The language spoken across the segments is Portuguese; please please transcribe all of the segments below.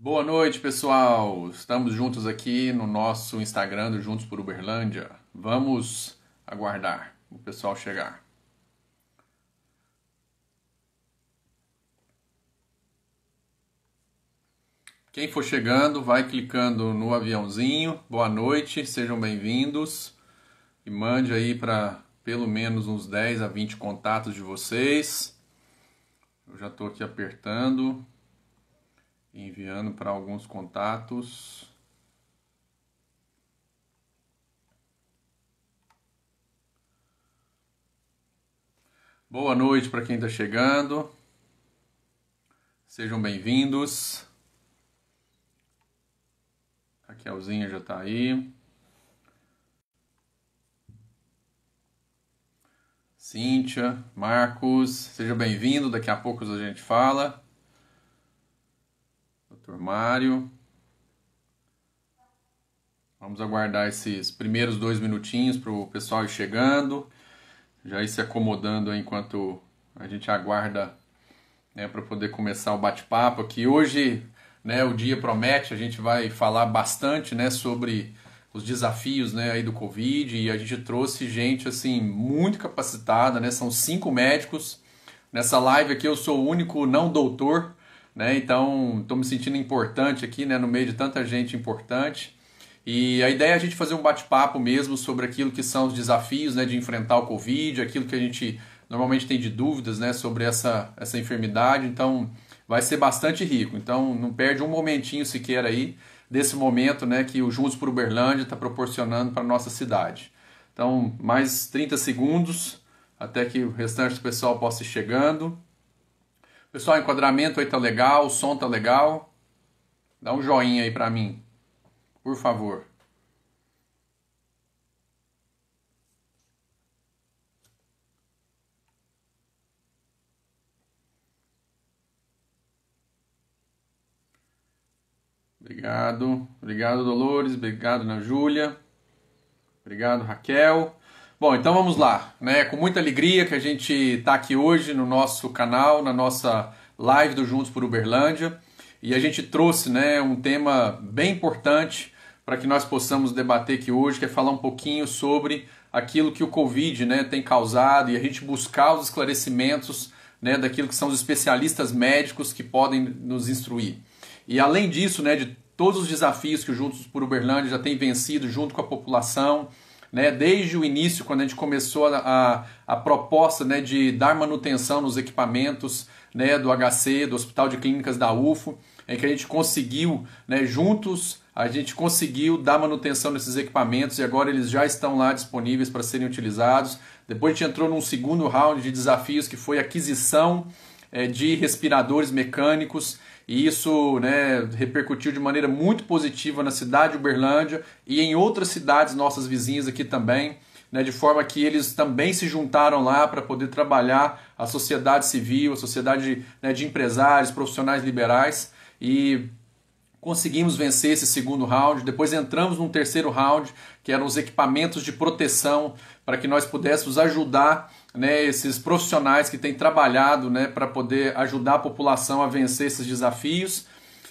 Boa noite, pessoal! Estamos juntos aqui no nosso Instagram do Juntos por Uberlândia. Vamos aguardar o pessoal chegar. Quem for chegando, vai clicando no aviãozinho. Boa noite, sejam bem-vindos. E mande aí para pelo menos uns 10 a 20 contatos de vocês. Eu já estou aqui apertando, enviando para alguns contatos. Boa noite para quem está chegando. Sejam bem-vindos. Raquelzinha já está aí. Cíntia, Marcos, seja bem-vindo. Daqui a pouco a gente fala. Dr. Mário. Vamos aguardar esses primeiros 2 minutinhos para o pessoal ir chegando. Já ir se acomodando enquanto a gente aguarda, né, para poder começar o bate-papo aqui. Hoje, né, o dia promete, a gente vai falar bastante, né, sobre os desafios, né, aí do Covid, e a gente trouxe gente assim muito capacitada, né, são 5 médicos. Nessa live aqui eu sou o único não doutor, né, então estou me sentindo importante aqui, né, no meio de tanta gente importante. E a ideia é a gente fazer um bate-papo mesmo sobre aquilo que são os desafios, né, de enfrentar o Covid, aquilo que a gente normalmente tem de dúvidas, né, sobre essa enfermidade. Então vai ser bastante rico. Então não perde um momentinho sequer aí desse momento, né, que o Juntos por Uberlândia está proporcionando para a nossa cidade. Então mais 30 segundos até que o restante do pessoal possa ir chegando. Pessoal, o enquadramento aí tá legal, o som tá legal. Dá um joinha aí para mim, por favor. Obrigado. Obrigado, Dolores. Obrigado, Ana Júlia. Obrigado, Raquel. Bom, então vamos lá, né? Com muita alegria que a gente está aqui hoje no nosso canal, na nossa live do Juntos por Uberlândia. E a gente trouxe, né, um tema bem importante para que nós possamos debater aqui hoje, que é falar um pouquinho sobre aquilo que o Covid, né, tem causado e a gente buscar os esclarecimentos, né, daquilo que são os especialistas médicos que podem nos instruir. E além disso, né, de todos os desafios que o Juntos por Uberlândia já tem vencido junto com a população, né, desde o início, quando a gente começou a proposta, né, de dar manutenção nos equipamentos, né, do HC, do Hospital de Clínicas da UFO, em que a gente conseguiu, né, juntos, a gente conseguiu dar manutenção nesses equipamentos e agora eles já estão lá disponíveis para serem utilizados. Depois a gente entrou num segundo round de desafios, que foi a aquisição de respiradores mecânicos, e isso, né, repercutiu de maneira muito positiva na cidade de Uberlândia e em outras cidades nossas vizinhas aqui também, né, de forma que eles também se juntaram lá para poder trabalhar a sociedade civil, a sociedade, né, de empresários, profissionais liberais, e conseguimos vencer esse segundo round. Depois entramos num terceiro round, que eram os equipamentos de proteção, para que nós pudéssemos ajudar, né, esses profissionais que têm trabalhado, né, para poder ajudar a população a vencer esses desafios.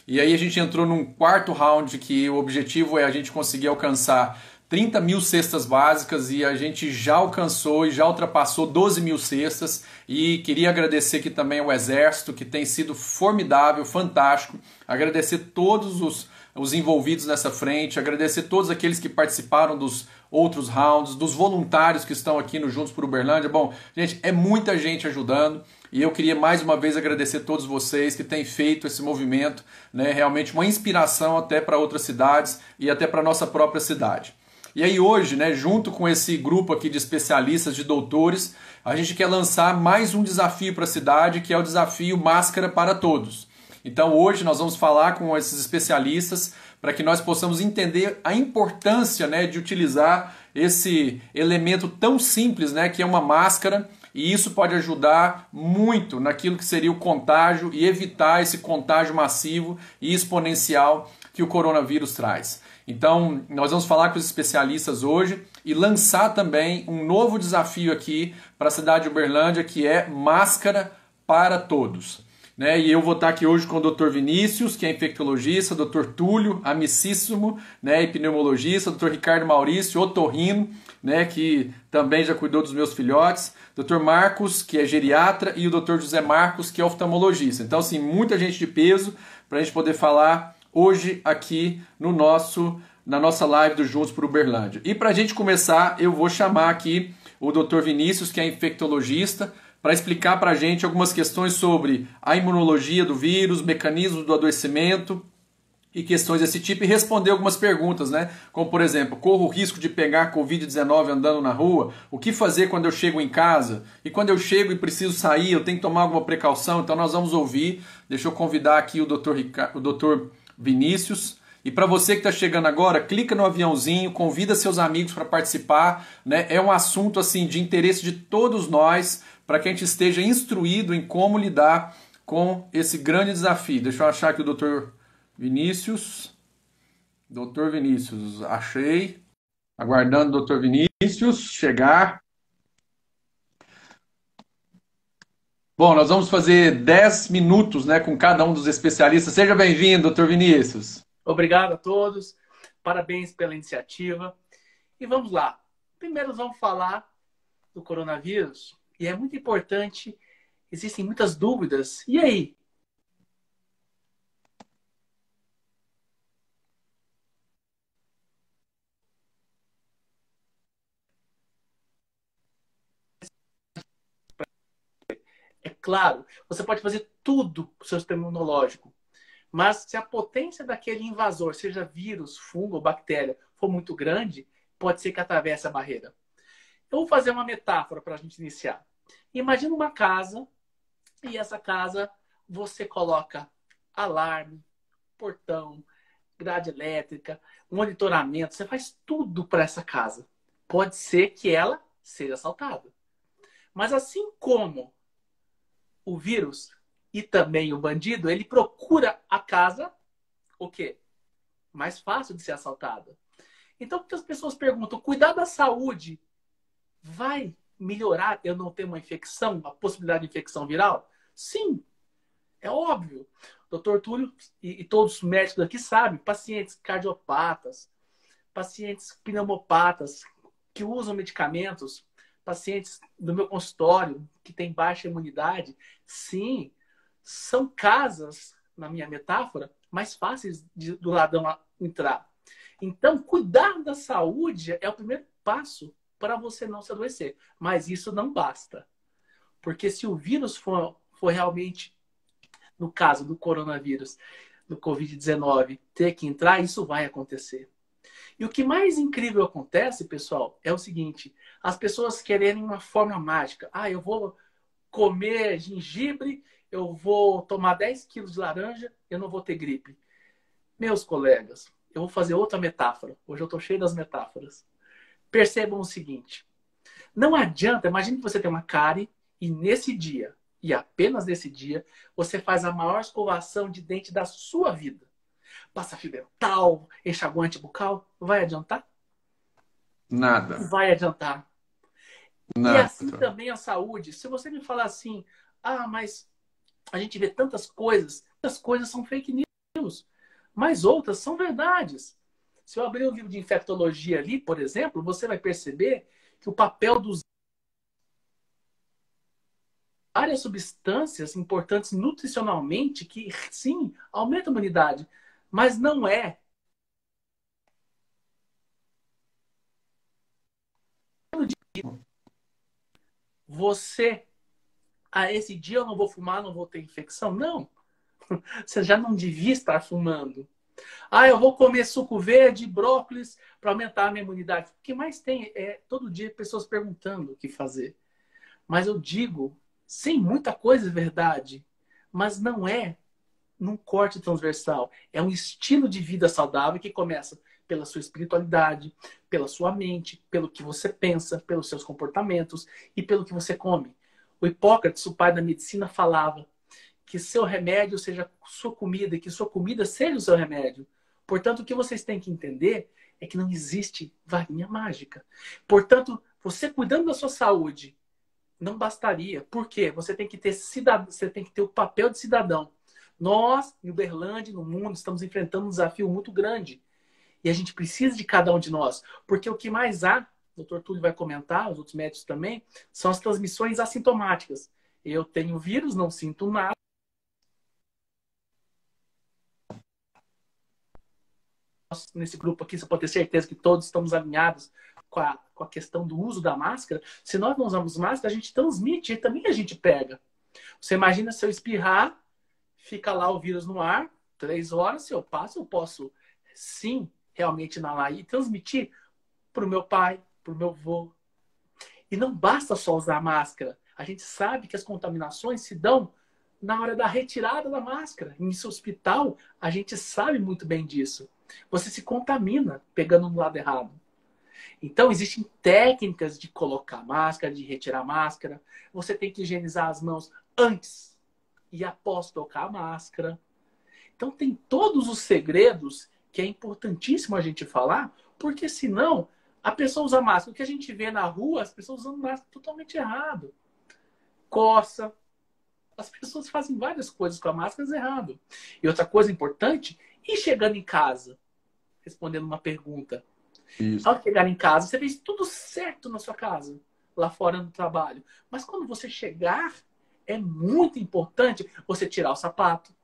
E aí a gente entrou num quarto round, que o objetivo é a gente conseguir alcançar 30 mil cestas básicas, e a gente já alcançou e já ultrapassou 12 mil cestas. E queria agradecer aqui também ao Exército, que tem sido formidável, fantástico. Agradecer todos os envolvidos nessa frente, agradecer todos aqueles que participaram dos outros rounds, dos voluntários que estão aqui no Juntos por Uberlândia. Bom, gente, é muita gente ajudando. E eu queria mais uma vez agradecer a todos vocês que têm feito esse movimento, né, realmente uma inspiração até para outras cidades e até para a nossa própria cidade. E aí hoje, né, junto com esse grupo aqui de especialistas, de doutores, a gente quer lançar mais um desafio para a cidade, que é o desafio Máscara para Todos. Então hoje nós vamos falar com esses especialistas para que nós possamos entender a importância, né, de utilizar esse elemento tão simples, né, que é uma máscara, e isso pode ajudar muito naquilo que seria o contágio e evitar esse contágio massivo e exponencial que o coronavírus traz. Então, nós vamos falar com os especialistas hoje e lançar também um novo desafio aqui para a cidade de Uberlândia, que é Máscara para Todos. né? E eu vou estar aqui hoje com o Dr. Vinícius, que é infectologista, Dr. Túlio, amicíssimo, né, e pneumologista, Dr. Ricardo Maurício, otorrino, né, que também já cuidou dos meus filhotes, Dr. Marcos, que é geriatra, e o Dr. José Marcos, que é oftalmologista. Então, assim, muita gente de peso para a gente poder falar hoje aqui na nossa live do Juntos por Uberlândia. E para a gente começar, eu vou chamar aqui o Dr. Vinícius, que é infectologista, para explicar para a gente algumas questões sobre a imunologia do vírus, mecanismos do adoecimento e questões desse tipo, e responder algumas perguntas, né? Como, por exemplo, corro o risco de pegar Covid-19 andando na rua? O que fazer quando eu chego em casa? E quando eu chego e preciso sair, eu tenho que tomar alguma precaução? Então nós vamos ouvir. Deixa eu convidar aqui o Dr. Vinícius. E para você que está chegando agora, clica no aviãozinho, convida seus amigos para participar, né? É um assunto assim de interesse de todos nós, para que a gente esteja instruído em como lidar com esse grande desafio. Deixa eu achar aqui o Dr. Vinícius. Dr. Vinícius, achei. Aguardando o Dr. Vinícius chegar. Bom, nós vamos fazer 10 minutos, né, com cada um dos especialistas. Seja bem-vindo, Dr. Vinícius. Obrigado a todos, parabéns pela iniciativa. E vamos lá. Primeiro vamos falar do coronavírus, e é muito importante, existem muitas dúvidas. E aí? É claro, você pode fazer tudo para o seu sistema imunológico, mas se a potência daquele invasor, seja vírus, fungo ou bactéria, for muito grande, pode ser que atravesse a barreira. Eu vou fazer uma metáfora para a gente iniciar. Imagina uma casa, e essa casa você coloca alarme, portão, grade elétrica, monitoramento, você faz tudo para essa casa. Pode ser que ela seja assaltada. Mas assim como o vírus e também o bandido, ele procura a casa, o quê? Mais fácil de ser assaltada. Então, muitas pessoas perguntam, cuidar da saúde vai melhorar eu não ter uma infecção, a possibilidade de infecção viral? Sim, é óbvio. Doutor Túlio e todos os médicos aqui sabem, pacientes cardiopatas, pacientes pneumopatas que usam medicamentos, pacientes do meu consultório que têm baixa imunidade, sim, são casas, na minha metáfora, mais fáceis do ladrão entrar. Então, cuidar da saúde é o primeiro passo para você não se adoecer. Mas isso não basta. Porque se o vírus for realmente, no caso do coronavírus, do Covid-19, ter que entrar, isso vai acontecer. E o que mais incrível acontece, pessoal, é o seguinte: as pessoas querem uma fórmula mágica. Ah, eu vou comer gengibre, eu vou tomar 10 quilos de laranja, eu não vou ter gripe. Meus colegas, eu vou fazer outra metáfora. Hoje eu estou cheio das metáforas. Percebam o seguinte: não adianta, imagine que você tem uma cárie e nesse dia, e apenas nesse dia, você faz a maior escovação de dente da sua vida. Passa fio dental, enxaguante bucal, vai adiantar? Nada. Não vai adiantar. E Nada. assim também a saúde. Se você me falar assim, ah, mas a gente vê tantas coisas são fake news, mas outras são verdades. Se eu abrir um livro de infectologia ali, por exemplo, você vai perceber que o papel dos várias substâncias importantes nutricionalmente que, sim, aumentam a imunidade, mas não é. Você, esse dia eu não vou fumar, não vou ter infecção. Não. Você já não devia estar fumando. Ah, eu vou comer suco verde, brócolis, para aumentar a minha imunidade. O que mais tem é todo dia pessoas perguntando o que fazer. Mas eu digo, sim, muita coisa é verdade, mas não é num corte transversal. É um estilo de vida saudável que começa pela sua espiritualidade, pela sua mente, pelo que você pensa, pelos seus comportamentos e pelo que você come. O Hipócrates, o pai da medicina, falava que seu remédio seja sua comida e que sua comida seja o seu remédio. Portanto, o que vocês têm que entender é que não existe varinha mágica. Portanto, você cuidando da sua saúde Não bastaria. Por quê? Você tem que ter você tem que ter o papel de cidadão. Nós, em Uberlândia, no mundo, estamos enfrentando um desafio muito grande. E a gente precisa de cada um de nós. Porque o que mais há, o doutor Túlio vai comentar, os outros médicos também, são as transmissões assintomáticas. Eu tenho vírus, não sinto nada. Nesse grupo aqui, você pode ter certeza que todos estamos alinhados com a questão do uso da máscara. Se nós não usamos máscara, a gente transmite e também a gente pega. Você imagina se eu espirrar, fica lá o vírus no ar, 3 horas, se eu passo, eu posso sim realmente inalar e transmitir para o meu pai, para o meu avô. E não basta só usar máscara. A gente sabe que as contaminações se dão na hora da retirada da máscara. Em seu hospital, a gente sabe muito bem disso. Você se contamina pegando no lado errado. Então, existem técnicas de colocar máscara, de retirar máscara. Você tem que higienizar as mãos antes e após tocar a máscara. Então, tem todos os segredos que é importantíssimo a gente falar, porque senão a pessoa usa máscara. O que a gente vê na rua, as pessoas usando máscara totalmente errado. Coça. As pessoas fazem várias coisas com a máscara errado. E outra coisa importante, e chegando em casa, respondendo uma pergunta. Isso. Ao chegar em casa, você fez tudo certo na sua casa, lá fora no trabalho. Mas quando você chegar, é muito importante você tirar o sapato,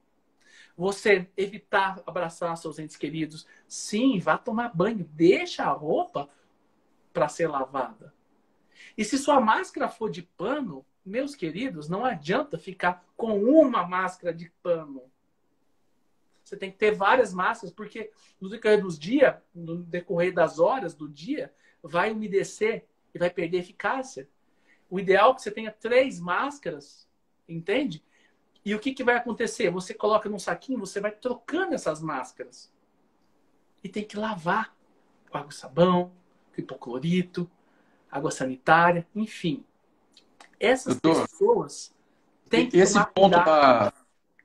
você evitar abraçar seus entes queridos. Sim, vá tomar banho, deixa a roupa para ser lavada. E se sua máscara for de pano, meus queridos, não adianta ficar com uma máscara de pano. Você tem que ter várias máscaras, porque no decorrer dos dias, no decorrer das horas do dia, vai umedecer e vai perder eficácia. O ideal é que você tenha 3 máscaras, entende? E o que vai acontecer? Você coloca num saquinho, você vai trocando essas máscaras. E tem que lavar com água e sabão, com hipoclorito, água sanitária, enfim. Essas Doutor, pessoas têm que esse tomar ponto cuidado.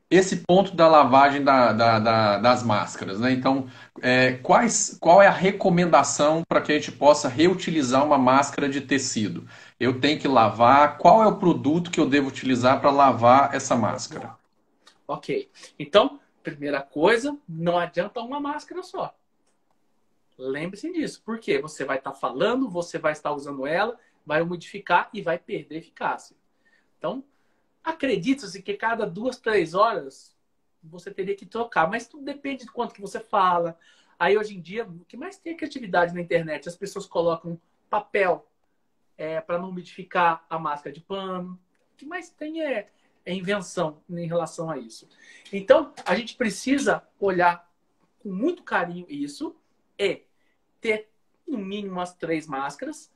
esse ponto da lavagem das máscaras, né? Então, qual é a recomendação para que a gente possa reutilizar uma máscara de tecido? Eu tenho que lavar? Qual é o produto que eu devo utilizar para lavar essa máscara? Ok. Então, primeira coisa, não adianta uma máscara só. Lembre-se disso. Por quê? Você vai estar falando, você vai estar usando ela, vai umidificar e vai perder eficácia. Então, acredite-se que cada 2, 3 horas você teria que trocar, mas tudo depende de quanto que você fala. Aí hoje em dia, o que mais tem é criatividade na internet. As pessoas colocam papel para não umidificar a máscara de pano. O que mais tem é invenção em relação a isso. Então, a gente precisa olhar com muito carinho isso e ter no mínimo umas 3 máscaras.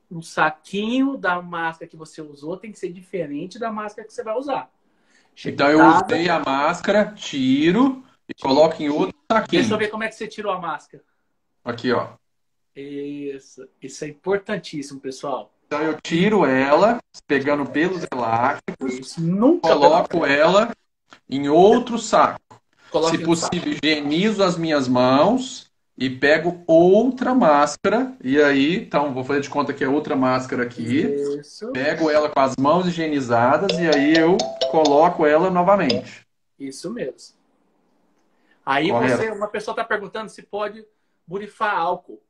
O saquinho da máscara que você usou tem que ser diferente da máscara que você vai usar. Chega Então, em eu casa, usei a máscara, tiro e coloco em outro deixa eu saquinho. ver como é que você tirou a máscara. Aqui, ó. Isso é importantíssimo, pessoal. Então, eu tiro ela, pegando pelos elásticos, Isso nunca pela coloco pele. ela em outro saco. Se Coloque no saco. possível, higienizo as minhas mãos e pego outra máscara. E aí, então, vou fazer de conta que é outra máscara aqui. Isso, Pego ela com as mãos higienizadas e aí eu coloco ela novamente. isso mesmo. Aí Correto? uma pessoa está perguntando se pode borrifar álcool.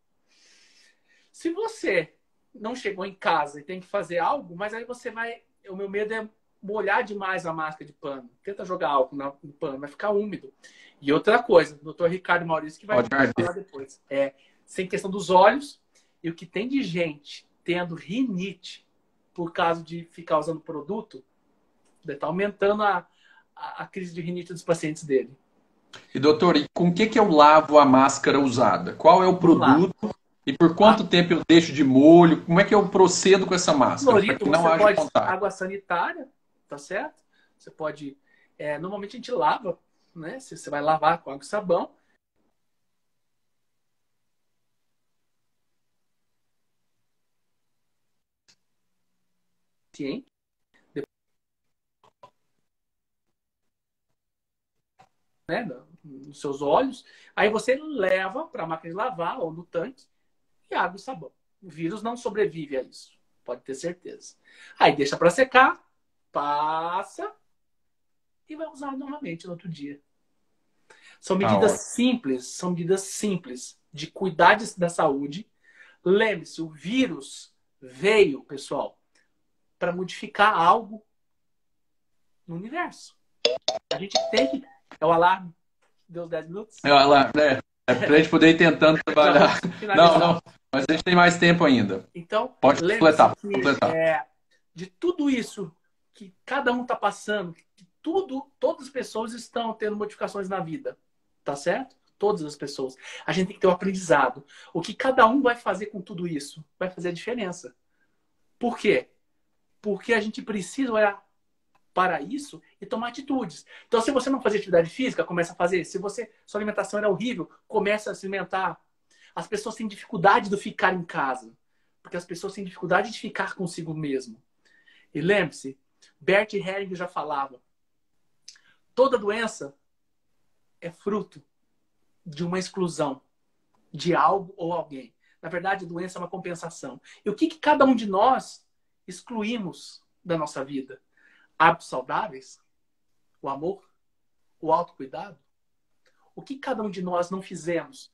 Se você não chegou em casa e tem que fazer algo, mas aí você vai. O meu medo é molhar demais a máscara de pano. Tenta jogar álcool no pano, vai ficar úmido. E outra coisa, o doutor Ricardo Maurício que vai Pode arder. falar depois. Sem questão dos olhos e o que tem de gente tendo rinite por causa de ficar usando produto, está aumentando a crise de rinite dos pacientes dele. E doutor, e com o que eu lavo a máscara usada? Qual é o Vamos lá. produto e por quanto tempo eu deixo de molho? Como é que eu procedo com essa máscara para Clorito, que não você haja pode contato? água sanitária, tá certo? Você pode. Normalmente a gente lava, né? Você vai lavar com água e sabão. Sim. Né? Nos seus olhos. Aí você leva para a máquina de lavar ou no tanque e água e sabão. O vírus não sobrevive a isso. Pode ter certeza. Aí deixa para secar, passa e vai usar novamente no outro dia. São Tá medidas ótimo. simples, são medidas simples de cuidar da saúde. Lembre-se, o vírus veio, pessoal, para modificar algo no universo. A gente tem que... É o alarme. Deu os 10 minutos? É pra gente poder ir tentando Já trabalhar. vamos finalizar. Não, mas a gente tem mais tempo ainda. Então, Pode lembre-se completar, que completar. de tudo isso que cada um está passando, que todas as pessoas estão tendo modificações na vida, tá certo? Todas as pessoas. A gente tem que ter um aprendizado. O que cada um vai fazer com tudo isso vai fazer a diferença. Por quê? Porque a gente precisa olhar para isso e tomar atitudes. Então, se você não fazia atividade física, começa a fazer. Se sua alimentação era horrível, começa a se alimentar. As pessoas têm dificuldade de ficar em casa, porque as pessoas têm dificuldade de ficar consigo mesmo. E lembre-se, Bert Hellinger já falava, toda doença é fruto de uma exclusão de algo ou alguém. Na verdade, a doença é uma compensação. E o que cada um de nós excluímos da nossa vida? Hábitos saudáveis? O amor? O autocuidado? O que cada um de nós não fizemos?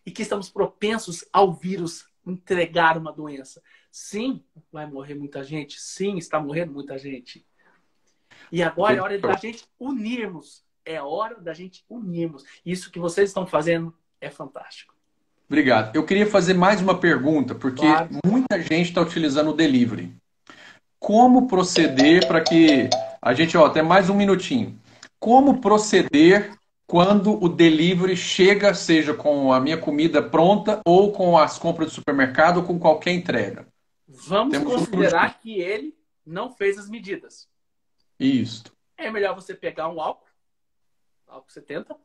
E que estamos propensos ao vírus entregar uma doença. Sim, vai morrer muita gente. Sim, está morrendo muita gente. E agora é hora da gente unirmos. É hora da gente unirmos. Isso que vocês estão fazendo é fantástico. Obrigado. Eu queria fazer mais uma pergunta, porque muita gente está utilizando o delivery. Como proceder para que... A gente, até mais um minutinho. Como proceder quando o delivery chega, seja com a minha comida pronta ou com as compras do supermercado ou com qualquer entrega? Vamos considerar que ele não fez as medidas. Isso. É melhor você pegar um álcool 70,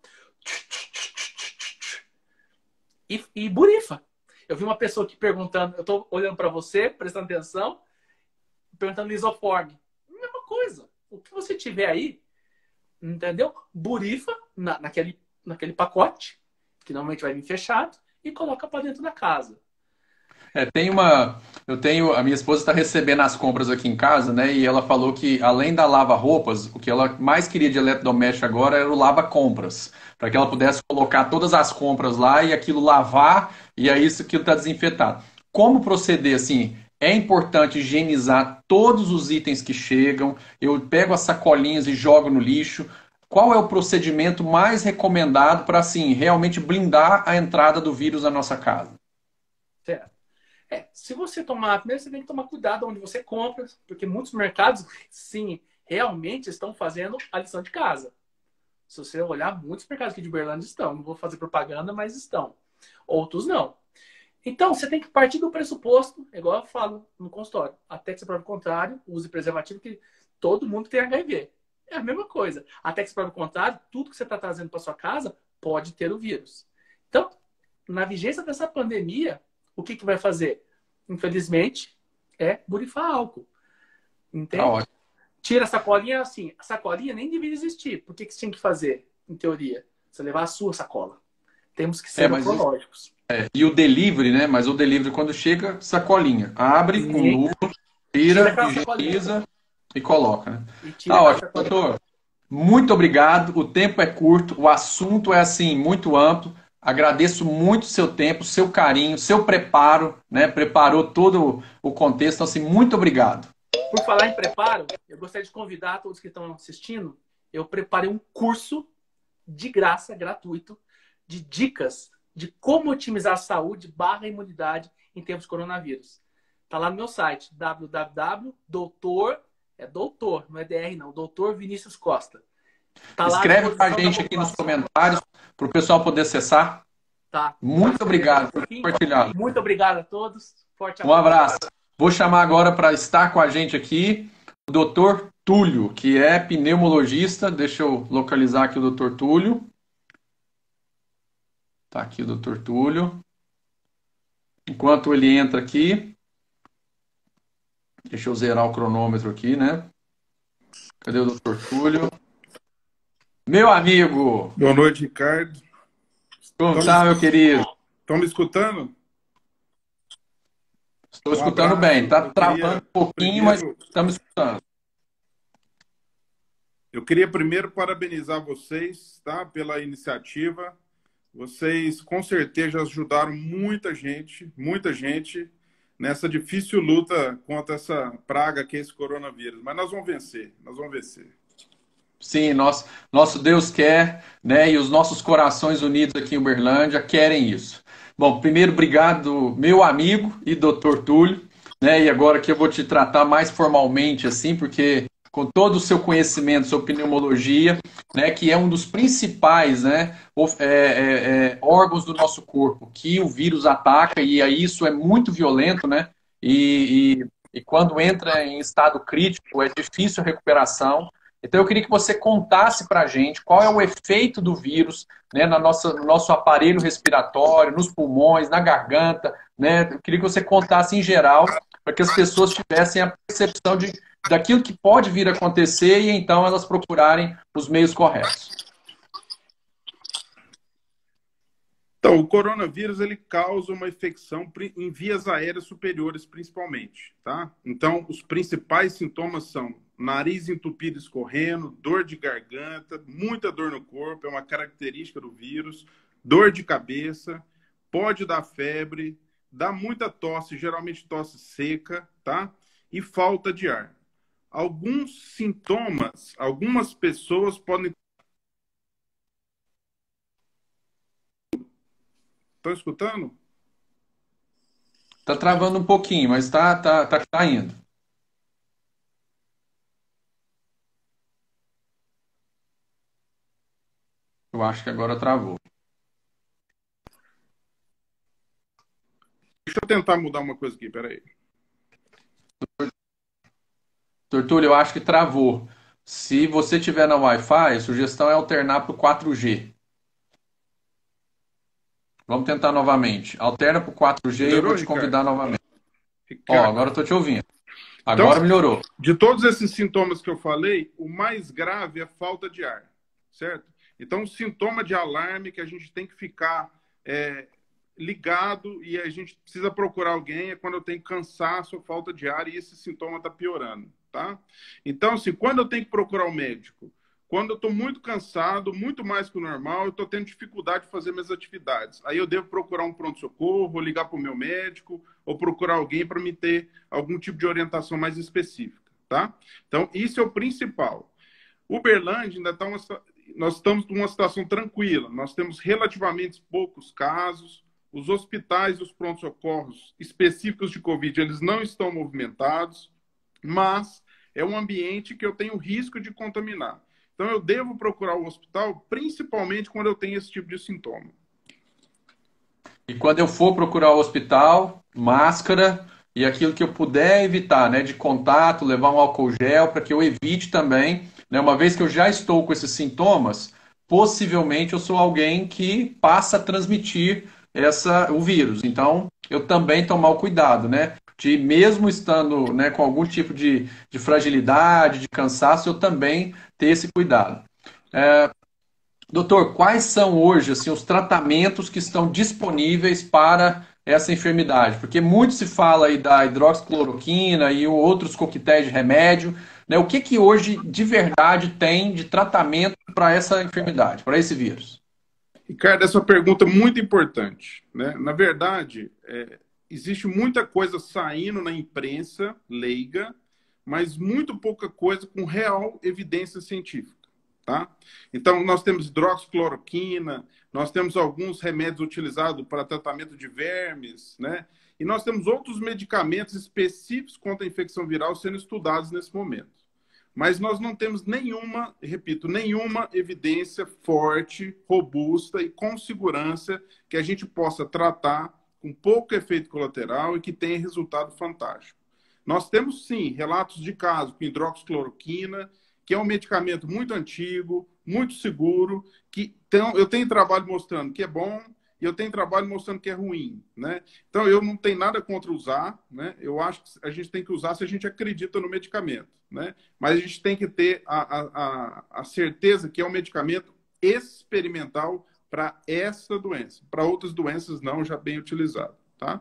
e burifa. Eu vi uma pessoa aqui perguntando, eu estou olhando para você, prestando atenção, perguntando lisoforme. Mesma coisa. O que você tiver aí, entendeu? Burifa naquele pacote, que normalmente vai vir fechado, e coloca para dentro da casa. A minha esposa está recebendo as compras aqui em casa, né? E ela falou que além da lava-roupas, o que ela mais queria de eletrodoméstico agora era o lava-compras, para que ela pudesse colocar todas as compras lá e aquilo lavar e aí aquilo está desinfetado. Como proceder assim? É importante higienizar todos os itens que chegam. Eu pego as sacolinhas e jogo no lixo. Qual é o procedimento mais recomendado para assim realmente blindar a entrada do vírus na nossa casa? Certo. Se você tomar, primeiro você tem que tomar cuidado onde você compra, porque muitos mercados, sim, realmente estão fazendo a lição de casa. Se você olhar, muitos mercados aqui de Uberlândia estão. Não vou fazer propaganda, mas estão. Outros não. Então, você tem que partir do pressuposto, igual eu falo no consultório, até que você prove o contrário, use preservativo, que todo mundo tem HIV. É a mesma coisa. Até que você prove o contrário, tudo que você está trazendo para sua casa pode ter o vírus. Então, na vigência dessa pandemia, o que vai fazer? Infelizmente, é borrifar álcool. Entende? Tira a sacolinha assim. A sacolinha nem deveria existir. Por que você tinha que fazer, em teoria? Você levar a sua sacola. Temos que ser ecológicos. E o delivery, né? Mas o delivery, quando chega, sacolinha. Abre com luva, tira, higieniza e coloca. Né? Tá ótimo, doutor. Muito obrigado. O tempo é curto, o assunto é assim, muito amplo. Agradeço muito o seu tempo, seu carinho, seu preparo, né? Preparou todo o contexto. Então, assim, muito obrigado. Por falar em preparo, eu gostaria de convidar todos que estão assistindo. Eu preparei um curso de graça, gratuito, de dicas de como otimizar a saúde / imunidade em tempos de coronavírus. Está lá no meu site, www.doutor, doutor, não é DR não, Doutor Vinícius Costa. Tá Escreve para a gente aqui nos comentários para o pessoal poder acessar. Tá. Muito obrigado por compartilhar. Muito obrigado a todos. Forte abraço. Um abraço. Vou chamar agora para estar com a gente aqui o Dr. Túlio, que é pneumologista. Deixa eu localizar aqui o Dr. Túlio. Tá aqui o Dr. Túlio. Enquanto ele entra aqui, deixa eu zerar o cronômetro aqui, né? Cadê o Dr. Túlio? Meu amigo! Boa noite, Ricardo. Como tá, meu querido? Estão me escutando? Estou Um escutando bem. abraço. Está travando um pouquinho, mas estamos escutando. Eu queria primeiro parabenizar vocês, tá, pela iniciativa. Vocês com certeza ajudaram muita gente nessa difícil luta contra essa praga que é esse coronavírus. Mas nós vamos vencer, nós vamos vencer. Sim, nosso Deus quer, né? E os nossos corações unidos aqui em Uberlândia querem isso. Bom, primeiro, obrigado, meu amigo e doutor Túlio, né? E agora que eu vou te tratar mais formalmente, assim, porque com todo o seu conhecimento sobre pneumologia, né? Que é um dos principais, né? Órgãos do nosso corpo que o vírus ataca, e aí isso é muito violento, né? E quando entra em estado crítico, é difícil a recuperação. Então, eu queria que você contasse para a gente qual é o efeito do vírus, né, no nosso aparelho respiratório, nos pulmões, na garganta. Né? Eu queria que você contasse em geral, para que as pessoas tivessem a percepção daquilo que pode vir a acontecer e então elas procurarem os meios corretos. Então, o coronavírus ele causa uma infecção em vias aéreas superiores, principalmente, tá? Então, os principais sintomas são nariz entupido escorrendo, dor de garganta, muita dor no corpo, é uma característica do vírus, dor de cabeça, pode dar febre, dá muita tosse, geralmente tosse seca, tá? E falta de ar. Alguns sintomas, algumas pessoas podem... Estão escutando? Tá travando um pouquinho, mas tá indo. Eu acho que agora travou. Deixa eu tentar mudar uma coisa aqui, peraí. Doutor Túlio, eu acho que travou. Se você tiver na Wi-Fi, a sugestão é alternar para o 4G. Vamos tentar novamente. Alterna para o 4G e eu vou te convidar novamente. Ó, agora eu estou te ouvindo. Agora melhorou. De todos esses sintomas que eu falei, o mais grave é a falta de ar, certo? Então, o sintoma de alarme que a gente tem que ficar ligado e a gente precisa procurar alguém é quando eu tenho cansaço ou falta de ar e esse sintoma está piorando, tá? Então, assim, quando eu tenho que procurar o médico? Quando eu estou muito cansado, muito mais que o normal, eu estou tendo dificuldade de fazer minhas atividades. Aí eu devo procurar um pronto-socorro, ligar para o meu médico, ou procurar alguém para me ter algum tipo de orientação mais específica, tá? Então, isso é o principal. Uberlândia ainda está nós estamos numa situação tranquila. Nós temos relativamente poucos casos. Os hospitais e os pronto-socorros específicos de Covid, eles não estão movimentados, mas é um ambiente que eu tenho risco de contaminar. Então, eu devo procurar o hospital, principalmente quando eu tenho esse tipo de sintoma. E quando eu for procurar o hospital, máscara e aquilo que eu puder evitar, né, de contato, levar um álcool gel para que eu evite também, né, uma vez que eu já estou com esses sintomas, possivelmente eu sou alguém que passa a transmitir o vírus. Então, eu também tomar o cuidado, né, de mesmo estando, né, com algum tipo de fragilidade, de cansaço, eu também ter esse cuidado. Doutor, quais são hoje assim, os tratamentos que estão disponíveis para essa enfermidade? Porque muito se fala aí da hidroxicloroquina e outros coquetéis de remédio. Né? O que hoje de verdade tem de tratamento para essa enfermidade, para esse vírus? Ricardo, essa pergunta é muito importante. Né? Na verdade, existe muita coisa saindo na imprensa leiga, mas muito pouca coisa com real evidência científica. Tá? Então, nós temos hidroxicloroquina, nós temos alguns remédios utilizados para tratamento de vermes, né? E nós temos outros medicamentos específicos contra a infecção viral sendo estudados nesse momento. Mas nós não temos nenhuma, repito, nenhuma evidência forte, robusta e com segurança que a gente possa tratar com pouco efeito colateral e que tenha resultado fantástico. Nós temos, sim, relatos de casos com hidroxicloroquina, que é um medicamento muito antigo, muito seguro, que eu tenho trabalho mostrando que é bom e eu tenho trabalho mostrando que é ruim, né? Então, eu não tenho nada contra usar, né? Eu acho que a gente tem que usar se a gente acredita no medicamento, né? Mas a gente tem que ter a certeza que é um medicamento experimental para essa doença. Para outras doenças, não, já bem utilizado. tá?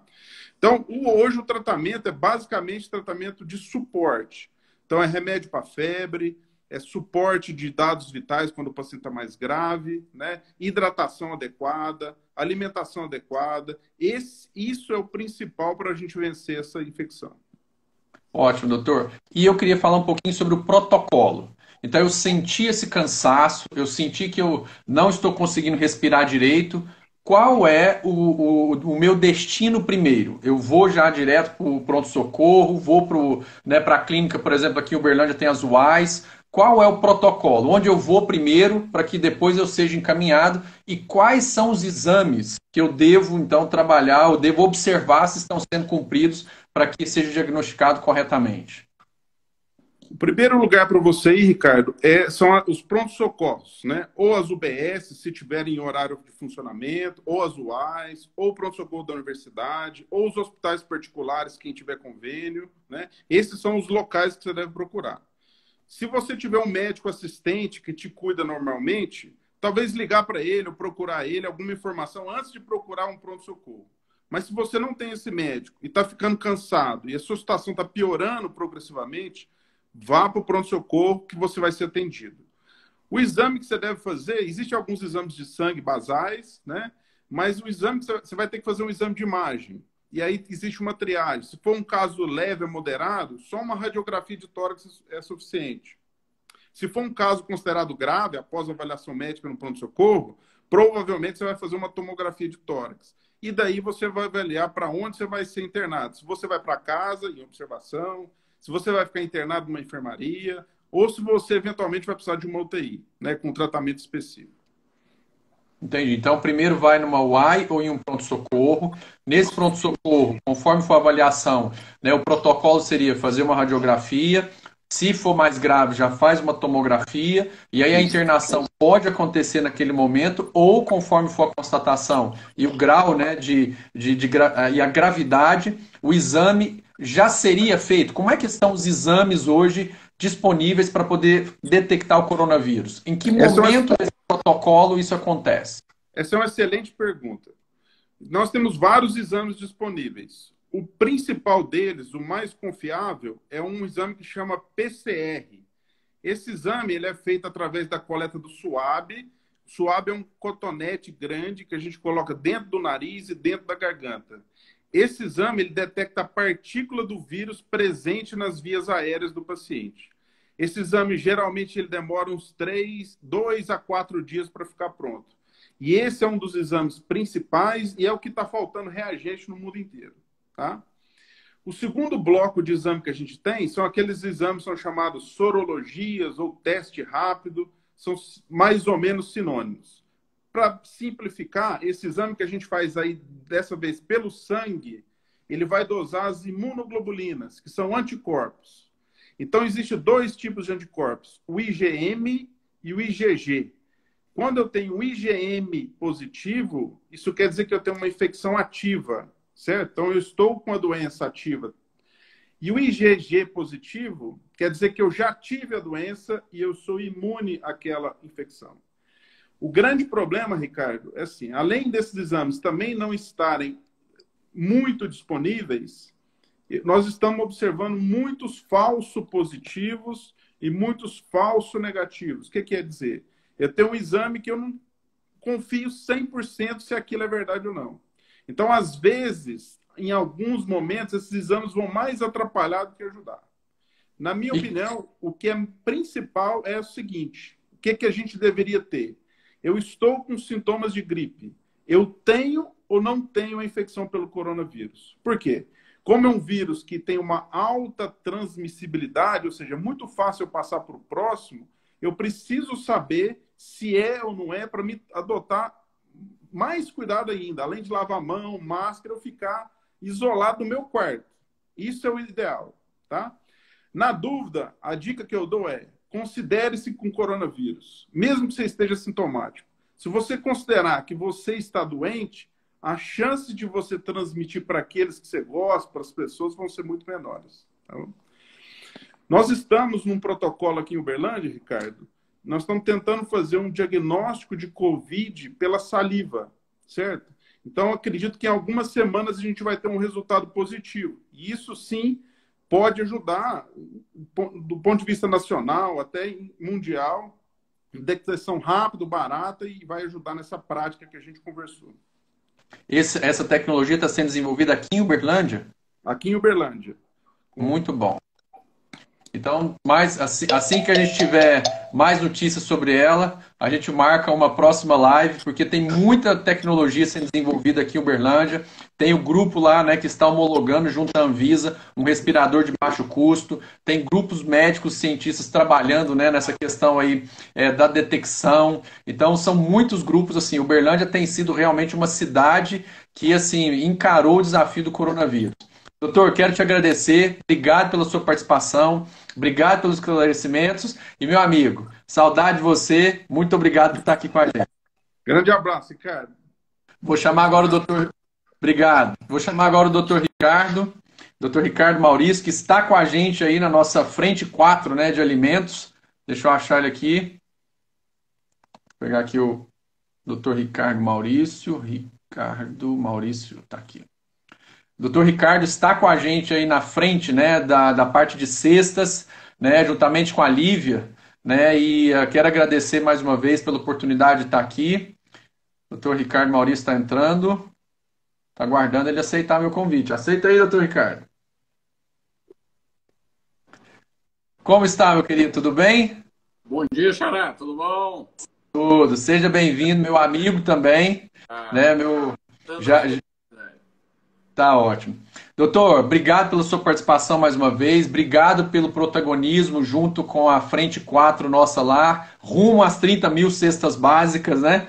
Então, hoje o tratamento é basicamente tratamento de suporte. Então, é remédio para febre, é suporte de dados vitais quando o paciente está mais grave, né? Hidratação adequada, alimentação adequada. Isso é o principal para a gente vencer essa infecção. Ótimo, doutor. E eu queria falar um pouquinho sobre o protocolo. Então, eu senti esse cansaço, eu senti que eu não estou conseguindo respirar direito. Qual é o meu destino primeiro? Eu vou já direto para o pronto-socorro, vou para a clínica, por exemplo, aqui em Uberlândia tem as UAIs. Qual é o protocolo? Onde eu vou primeiro para que depois eu seja encaminhado? E quais são os exames que eu devo, então, trabalhar, eu devo observar se estão sendo cumpridos para que seja diagnosticado corretamente? O primeiro lugar para você ir, Ricardo, são os prontos-socorros, né? Ou as UBS, se tiverem em horário de funcionamento, ou as UAIs, ou o pronto-socorro da universidade, ou os hospitais particulares, quem tiver convênio, né? Esses são os locais que você deve procurar. Se você tiver um médico assistente que te cuida normalmente, talvez ligar para ele ou procurar ele alguma informação antes de procurar um pronto-socorro. Mas se você não tem esse médico e está ficando cansado e a sua situação está piorando progressivamente, vá para o pronto-socorro que você vai ser atendido. O exame que você deve fazer, existem alguns exames de sangue basais, né? Mas o exame que você vai ter que fazer um exame de imagem. E aí existe uma triagem. Se for um caso leve ou moderado, só uma radiografia de tórax é suficiente. Se for um caso considerado grave, após avaliação médica no pronto-socorro, provavelmente você vai fazer uma tomografia de tórax. E daí você vai avaliar para onde você vai ser internado. Se você vai para casa, em observação, se você vai ficar internado numa enfermaria, ou se você eventualmente vai precisar de uma UTI, né, com tratamento específico. Entendi. Então, primeiro vai numa UAI ou em um pronto-socorro. Nesse pronto-socorro, conforme for a avaliação, né, o protocolo seria fazer uma radiografia. Se for mais grave, já faz uma tomografia. E aí a internação pode acontecer naquele momento, ou conforme for a constatação e o grau, né, e a gravidade, o exame já seria feito. Como é que estão os exames hoje disponíveis para poder detectar o coronavírus? Em que momento desse protocolo isso acontece? Essa é uma excelente pergunta. Nós temos vários exames disponíveis. O principal deles, o mais confiável, é um exame que chama PCR. Esse exame ele é feito através da coleta do suave. O suave é um cotonete grande que a gente coloca dentro do nariz e dentro da garganta. Esse exame ele detecta a partícula do vírus presente nas vias aéreas do paciente. Esse exame, geralmente, ele demora uns 2 a 4 dias para ficar pronto. E esse é um dos exames principais e é o que está faltando reagente no mundo inteiro. Tá? O segundo bloco de exame que a gente tem são aqueles exames que são chamados sorologias ou teste rápido, são mais ou menos sinônimos. Para simplificar, esse exame que a gente faz aí, dessa vez pelo sangue, ele vai dosar as imunoglobulinas, que são anticorpos. Então, existem 2 tipos de anticorpos, o IgM e o IgG. Quando eu tenho o IgM positivo, isso quer dizer que eu tenho uma infecção ativa, certo? Então, eu estou com a doença ativa. E o IgG positivo quer dizer que eu já tive a doença e eu sou imune àquela infecção. O grande problema, Ricardo, é assim, além desses exames também não estarem muito disponíveis, nós estamos observando muitos falsos positivos e muitos falsos negativos. O que quer dizer? Eu tenho um exame que eu não confio 100% se aquilo é verdade ou não. Então, às vezes, em alguns momentos, esses exames vão mais atrapalhar do que ajudar. Na minha opinião, o que é principal é o seguinte, o que a gente deveria ter? Eu estou com sintomas de gripe. Eu tenho ou não tenho a infecção pelo coronavírus? Por quê? Como é um vírus que tem uma alta transmissibilidade, ou seja, é muito fácil eu passar para o próximo, eu preciso saber se é ou não é para me adotar mais cuidado ainda. Além de lavar a mão, máscara, eu ficar isolado no meu quarto. Isso é o ideal, tá? Na dúvida, a dica que eu dou é considere-se com coronavírus, mesmo que você esteja sintomático. Se você considerar que você está doente, a chance de você transmitir para aqueles que você gosta, para as pessoas, vão ser muito menores. Tá bom? Nós estamos num protocolo aqui em Uberlândia, Ricardo. Nós estamos tentando fazer um diagnóstico de Covid pela saliva, certo? Então, eu acredito que em algumas semanas a gente vai ter um resultado positivo. E isso, sim, pode ajudar, do ponto de vista nacional até mundial, detecção rápida, barata, e vai ajudar nessa prática que a gente conversou. Essa tecnologia está sendo desenvolvida aqui em Uberlândia? Aqui em Uberlândia. Muito bom. Então, assim que a gente tiver mais notícias sobre ela, a gente marca uma próxima live, porque tem muita tecnologia sendo desenvolvida aqui em Uberlândia. Tem o grupo lá, né, que está homologando junto à Anvisa um respirador de baixo custo. Tem grupos médicos, cientistas trabalhando, né, nessa questão aí da detecção. Então, são muitos grupos. Assim, Uberlândia tem sido realmente uma cidade que assim encarou o desafio do coronavírus. Doutor, quero te agradecer. Obrigado pela sua participação. Obrigado pelos esclarecimentos. E, meu amigo, saudade de você. Muito obrigado por estar aqui com a gente. Grande abraço, Ricardo. Vou chamar agora o doutor... Obrigado. Vou chamar agora o doutor Ricardo. Doutor Ricardo Maurício, que está com a gente aí na nossa frente 4, né, de alimentos. Deixa eu achar ele aqui. Vou pegar aqui o doutor Ricardo Maurício. Ricardo Maurício, está aqui. Doutor Ricardo está com a gente aí na frente, né, da parte de cestas, né, juntamente com a Lívia, né, e quero agradecer mais uma vez pela oportunidade de estar aqui. Doutor Ricardo Maurício está entrando, está aguardando ele aceitar meu convite. Aceita aí, doutor Ricardo. Como está, meu querido? Tudo bem? Bom dia, Xará. Tudo bom? Tudo. Seja bem-vindo, meu amigo também, né, meu... Já... Tá ótimo. Doutor, obrigado pela sua participação mais uma vez, obrigado pelo protagonismo junto com a Frente 4 nossa lá, rumo às 30 mil cestas básicas, né?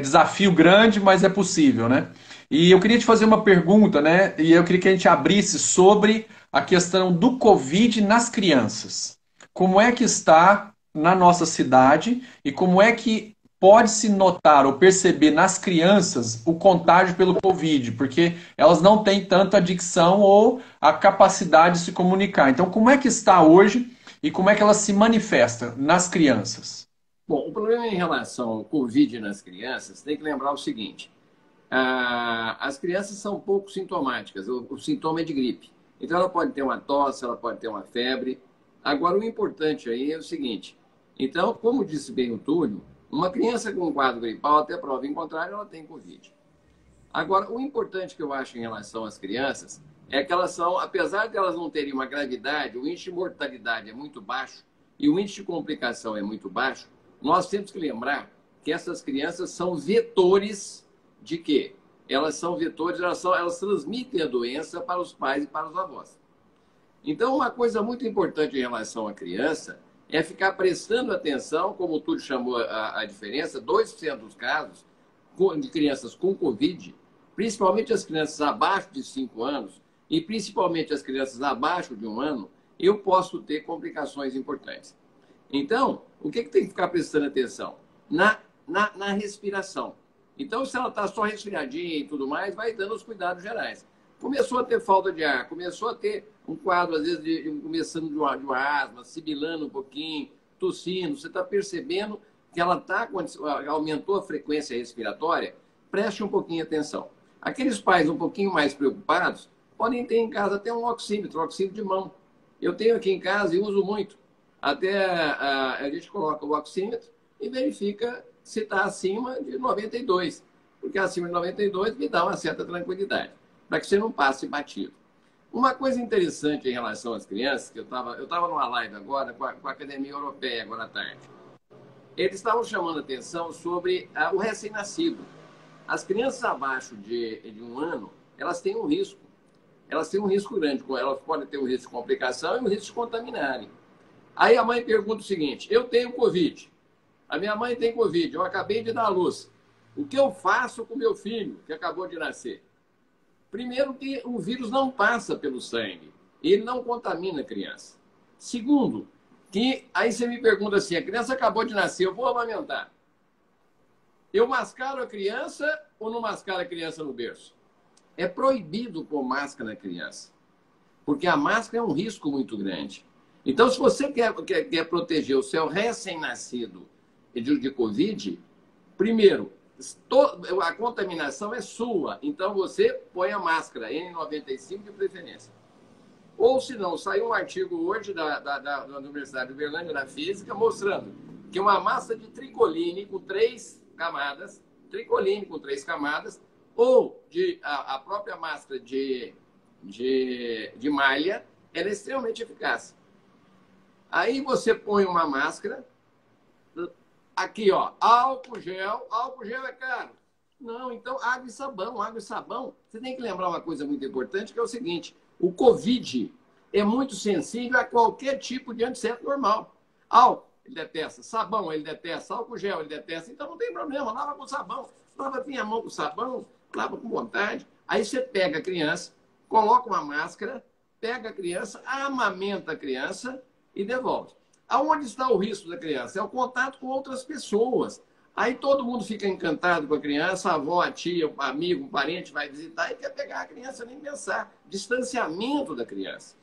Desafio grande, mas é possível, né? E eu queria te fazer uma pergunta, né? E eu queria que a gente abrisse sobre a questão do Covid nas crianças. Como é que está na nossa cidade e como é que pode-se notar ou perceber nas crianças o contágio pelo Covid, porque elas não têm tanta dicção ou a capacidade de se comunicar. Então, como é que está hoje e como é que ela se manifesta nas crianças? Bom, o problema em relação ao Covid nas crianças, tem que lembrar o seguinte, as crianças são pouco sintomáticas, o sintoma é de gripe. Então, ela pode ter uma tosse, ela pode ter uma febre. Agora, o importante aí é o seguinte, então, como disse bem o Túlio, uma criança com um quadro gripal, até prova em contrário, ela tem Covid. Agora, o importante que eu acho em relação às crianças é que elas são, apesar de elas não terem uma gravidade, o índice de mortalidade é muito baixo e o índice de complicação é muito baixo, nós temos que lembrar que essas crianças são vetores de quê? Elas são vetores, elas transmitem a doença para os pais e para os avós. Então, uma coisa muito importante em relação à criança é ficar prestando atenção, como o Túlio chamou a diferença, 2% dos casos de crianças com Covid, principalmente as crianças abaixo de 5 anos e principalmente as crianças abaixo de 1 ano, eu posso ter complicações importantes. Então, o que tem que ficar prestando atenção? Na respiração. Então, se ela está só resfriadinha e tudo mais, vai dando os cuidados gerais. Começou a ter falta de ar, começou a ter um quadro, às vezes, começando de uma asma, sibilando um pouquinho, tossindo, você está percebendo que ela aumentou a frequência respiratória, preste um pouquinho atenção. Aqueles pais um pouquinho mais preocupados podem ter em casa até um oxímetro de mão. Eu tenho aqui em casa e uso muito. Até a gente coloca o oxímetro e verifica se está acima de 92, porque acima de 92 me dá uma certa tranquilidade, para que você não passe batido. Uma coisa interessante em relação às crianças, que eu tava numa live agora com a Academia Europeia, agora à tarde. Eles estavam chamando a atenção sobre o recém-nascido. As crianças abaixo de 1 ano, elas têm um risco. Elas têm um risco grande. Elas podem ter um risco de complicação e um risco de contaminarem. Aí a mãe pergunta o seguinte, eu tenho Covid. A minha mãe tem Covid, eu acabei de dar à luz. O que eu faço com meu filho, que acabou de nascer? Primeiro, que o vírus não passa pelo sangue. Ele não contamina a criança. Segundo, que aí você me pergunta assim, a criança acabou de nascer, eu vou amamentar. Eu mascaro a criança ou não mascaro a criança no berço? É proibido pôr máscara na criança. Porque a máscara é um risco muito grande. Então, se você quer proteger o seu recém-nascido de Covid, primeiro, A contaminação é sua, então você põe a máscara N95 de preferência. Ou se não, saiu um artigo hoje da Universidade de Uberlândia, da Física, mostrando que uma massa de tricoline com 3 camadas, ou a própria máscara de malha, ela é extremamente eficaz. Aí você põe uma máscara, aqui, ó, álcool gel é caro. Não, então água e sabão. Você tem que lembrar uma coisa muito importante, que é o seguinte: o Covid é muito sensível a qualquer tipo de antisséptico normal. Álcool, ele detesta. Sabão, ele detesta. Álcool gel, ele detesta. Então não tem problema, lava com sabão. Lava a mão com sabão, lava com vontade. Aí você pega a criança, coloca uma máscara, pega a criança, amamenta a criança e devolve. Aonde está o risco da criança? É o contato com outras pessoas. Aí todo mundo fica encantado com a criança, a avó, a tia, o amigo, um parente vai visitar e quer pegar a criança, nem pensar. Distanciamento da criança.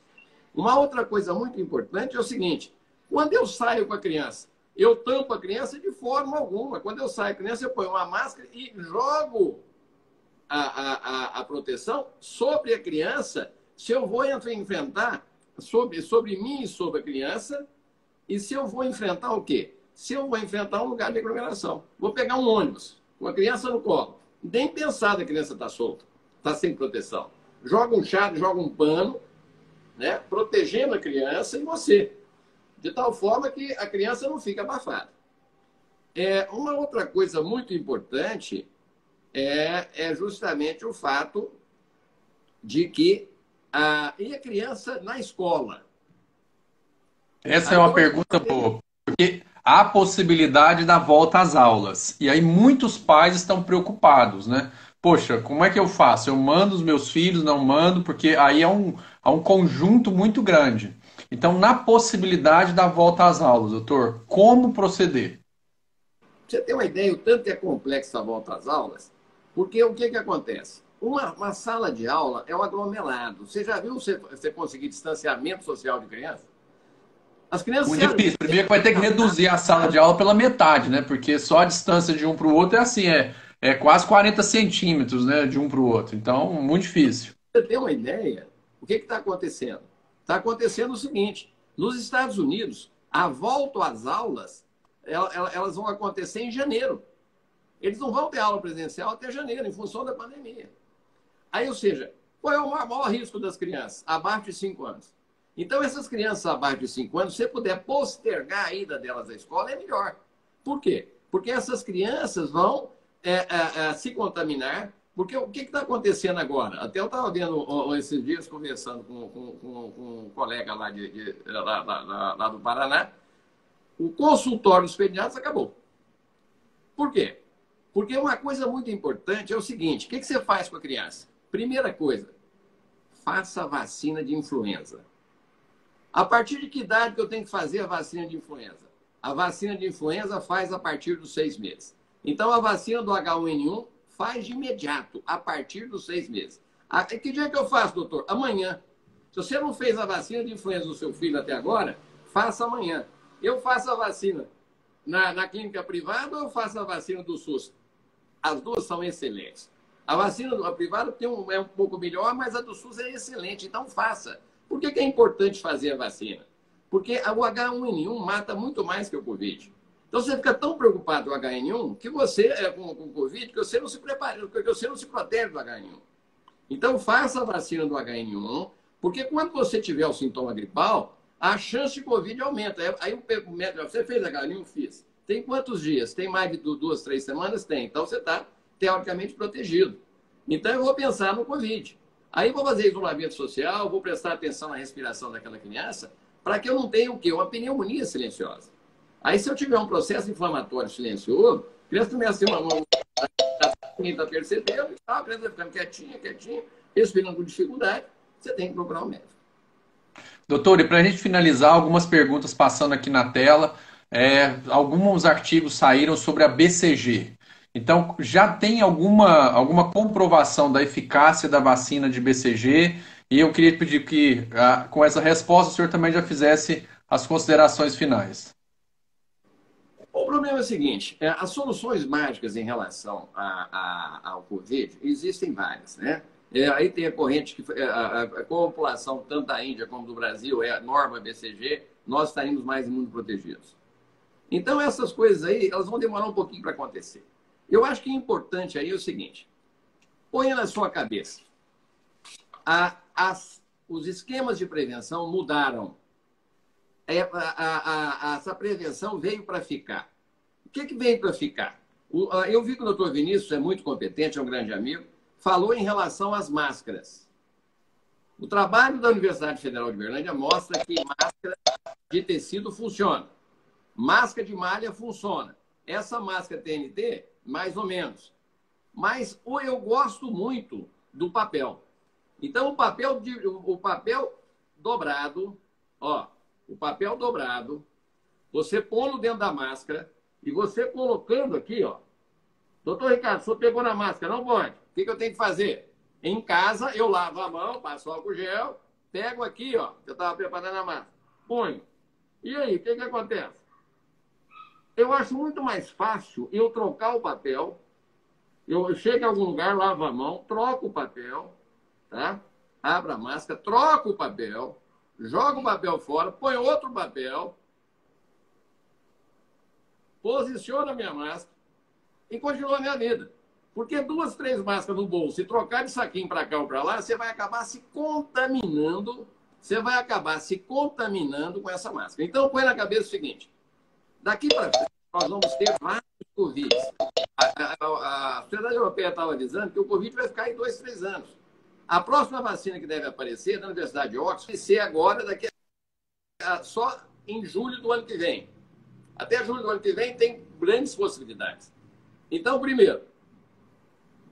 Uma outra coisa muito importante é o seguinte: quando eu saio com a criança, eu tampo a criança de forma alguma. Quando eu saio com a criança, eu ponho uma máscara e jogo a proteção sobre a criança, se eu vou enfrentar sobre mim e sobre a criança, e se eu vou enfrentar o quê? Se eu vou enfrentar um lugar de aglomeração. Vou pegar um ônibus com a criança no colo. Nem pensar da criança estar solta, está sem proteção. Joga um chá, joga um pano, né, protegendo a criança e você, de tal forma que a criança não fica abafada. Uma outra coisa muito importante é justamente o fato de que e a criança na escola. Essa é uma pergunta boa, porque há a possibilidade da volta às aulas. E aí muitos pais estão preocupados, né? Poxa, como é que eu faço? Eu mando os meus filhos, não mando, porque aí há um conjunto muito grande. Então, na possibilidade da volta às aulas, doutor, como proceder? Você tem uma ideia, o tanto é complexa a volta às aulas, porque o que acontece? Uma sala de aula é um aglomerado. Você já viu você conseguir distanciamento social de criança? As crianças... Muito difícil. Primeiro que vai ter que reduzir a sala de aula pela metade, né? Porque só a distância de um para o outro é assim, é quase 40 centímetros, né, de um para o outro. Então, muito difícil. Você tem uma ideia? O que está acontecendo? Está acontecendo o seguinte: nos Estados Unidos, a volta às aulas, elas vão acontecer em janeiro. Eles não vão ter aula presencial até janeiro, em função da pandemia. Aí, ou seja, qual é o maior risco das crianças? Abaixo de 5 anos. Então, essas crianças abaixo de 5 anos, se você puder postergar a ida delas à escola, é melhor. Por quê? Porque essas crianças vão se contaminar. Porque o que está acontecendo agora? Até eu estava vendo esses dias, conversando com um colega lá, lá do Paraná, o consultório dos pediatras acabou. Por quê? Porque uma coisa muito importante é o seguinte: o que você faz com a criança? Primeira coisa, faça a vacina de influenza. A partir de que idade que eu tenho que fazer a vacina de influenza? A vacina de influenza faz a partir dos 6 meses. Então, a vacina do H1N1 faz de imediato, a partir dos 6 meses. Que dia que eu faço, doutor? Amanhã. Se você não fez a vacina de influenza do seu filho até agora, faça amanhã. Eu faço a vacina na clínica privada ou eu faço a vacina do SUS? As duas são excelentes. A vacina do privado é um pouco melhor, mas a do SUS é excelente, então faça. Por que é importante fazer a vacina? Porque o H1N1 mata muito mais que o Covid. Então você fica tão preocupado com o H1N1 que você com o Covid, que você não se prepara, que você não se protege do H1N1. Então faça a vacina do H1N1, porque quando você tiver o sintoma gripal, a chance de Covid aumenta. Aí o médico, você fez H1N1? Fiz. Tem quantos dias? Tem mais de 2, 3 semanas? Tem. Então você está teoricamente protegido. Então eu vou pensar no Covid. Aí vou fazer isolamento social, vou prestar atenção na respiração daquela criança, para que eu não tenha o quê? Uma pneumonia silenciosa. Aí se eu tiver um processo inflamatório silencioso, a criança começa a ter ninguém está percebendo, a criança vai ficando quietinha, respirando com dificuldade, você tem que procurar um médico. Doutor, e para a gente finalizar, algumas perguntas passando aqui na tela. Alguns artigos saíram sobre a BCG. Então, já tem alguma comprovação da eficácia da vacina de BCG? E eu queria pedir que, com essa resposta, o senhor também já fizesse as considerações finais. O problema é o seguinte, as soluções mágicas em relação ao Covid existem várias, né? Aí tem a corrente que com a população tanto da Índia como do Brasil, é a norma BCG, nós estaríamos mais imunoprotegidos. Então essas coisas aí, elas vão demorar um pouquinho para acontecer. Eu acho que é importante aí o seguinte, ponha na sua cabeça, os esquemas de prevenção mudaram. Essa prevenção veio para ficar. O que veio para ficar? Eu vi que o doutor Vinícius é muito competente, é um grande amigo, falou em relação às máscaras. O trabalho da Universidade Federal de Berlândia mostra que máscara de tecido funciona. Máscara de malha funciona. Essa máscara TNT, mais ou menos. Mas eu gosto muito do papel. Então, o papel dobrado, ó, o papel dobrado, você põe dentro da máscara e você colocando aqui, ó. Doutor Ricardo, o senhor pegou na máscara, não pode. O que eu tenho que fazer? Em casa, eu lavo a mão, passo álcool gel, pego aqui, ó, que eu estava preparando a máscara, ponho. E aí, o que acontece? Eu acho muito mais fácil eu trocar o papel, eu chego em algum lugar, lavo a mão, troco o papel, tá? Abro a máscara, troco o papel, jogo o papel fora, põe outro papel, posiciono a minha máscara e continuo a minha vida. Porque 2, 3 máscaras no bolso e trocar de saquinho para cá ou para lá, você vai acabar se contaminando, com essa máscara. Então, põe na cabeça o seguinte, daqui para frente, nós vamos ter vários Covid. A Sociedade Europeia estava avisando que o Covid vai ficar em 2, 3 anos. A próxima vacina que deve aparecer na Universidade de Oxford vai ser agora, só em julho do ano que vem. Até julho do ano que vem tem grandes possibilidades. Então, primeiro,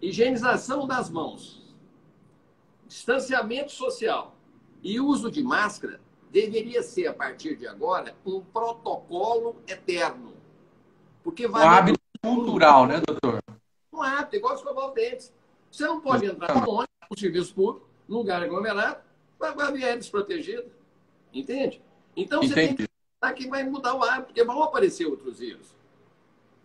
higienização das mãos, distanciamento social e uso de máscara deveria ser, a partir de agora, um protocolo eterno. Porque Um hábito cultural, né, doutor? Um hábito, igual escovar os dentes. Você não pode entrar no ônibus, no serviço público, num lugar aglomerado, com a viagem desprotegida. Entende? Então, você tem que pensar que vai mudar o hábito, porque vão aparecer outros vírus.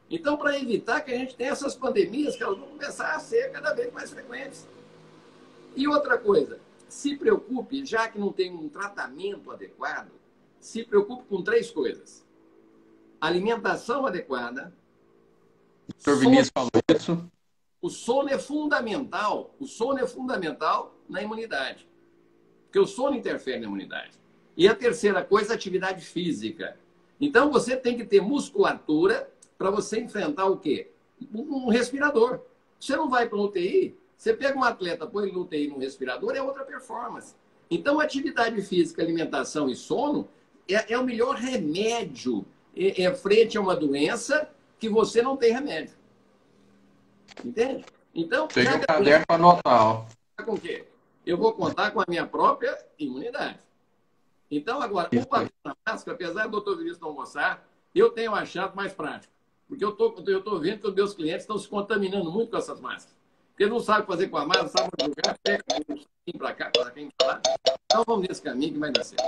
Então, para evitar que a gente tenha essas pandemias, que elas vão começar a ser cada vez mais frequentes. E outra coisa, se preocupe, já que não tem um tratamento adequado, se preocupe com 3 coisas. Alimentação adequada. O doutor Vinícius falou isso. O sono é fundamental. O sono é fundamental na imunidade. Porque o sono interfere na imunidade. E a terceira coisa, atividade física. Então, você tem que ter musculatura para você enfrentar o quê? Um respirador. Você não vai para o UTI, você pega um atleta, põe ele no UTI no respirador, é outra performance. Então, atividade física, alimentação e sono é o melhor remédio frente a uma doença que você não tem remédio. Entende? Então, tem um caderno para anotar. Ó. Com o quê? Eu vou contar com a minha própria imunidade. Então, agora, o papel na máscara, apesar do doutor Vinícius não mostrar, eu tenho achado mais prático. Porque eu tô vendo que os meus clientes estão se contaminando muito com essas máscaras. Porque não sabem fazer com a máscara, não sabem jogar, pega um saquinho para cá, para quem para lá. Então, vamos nesse caminho que vai dar certo.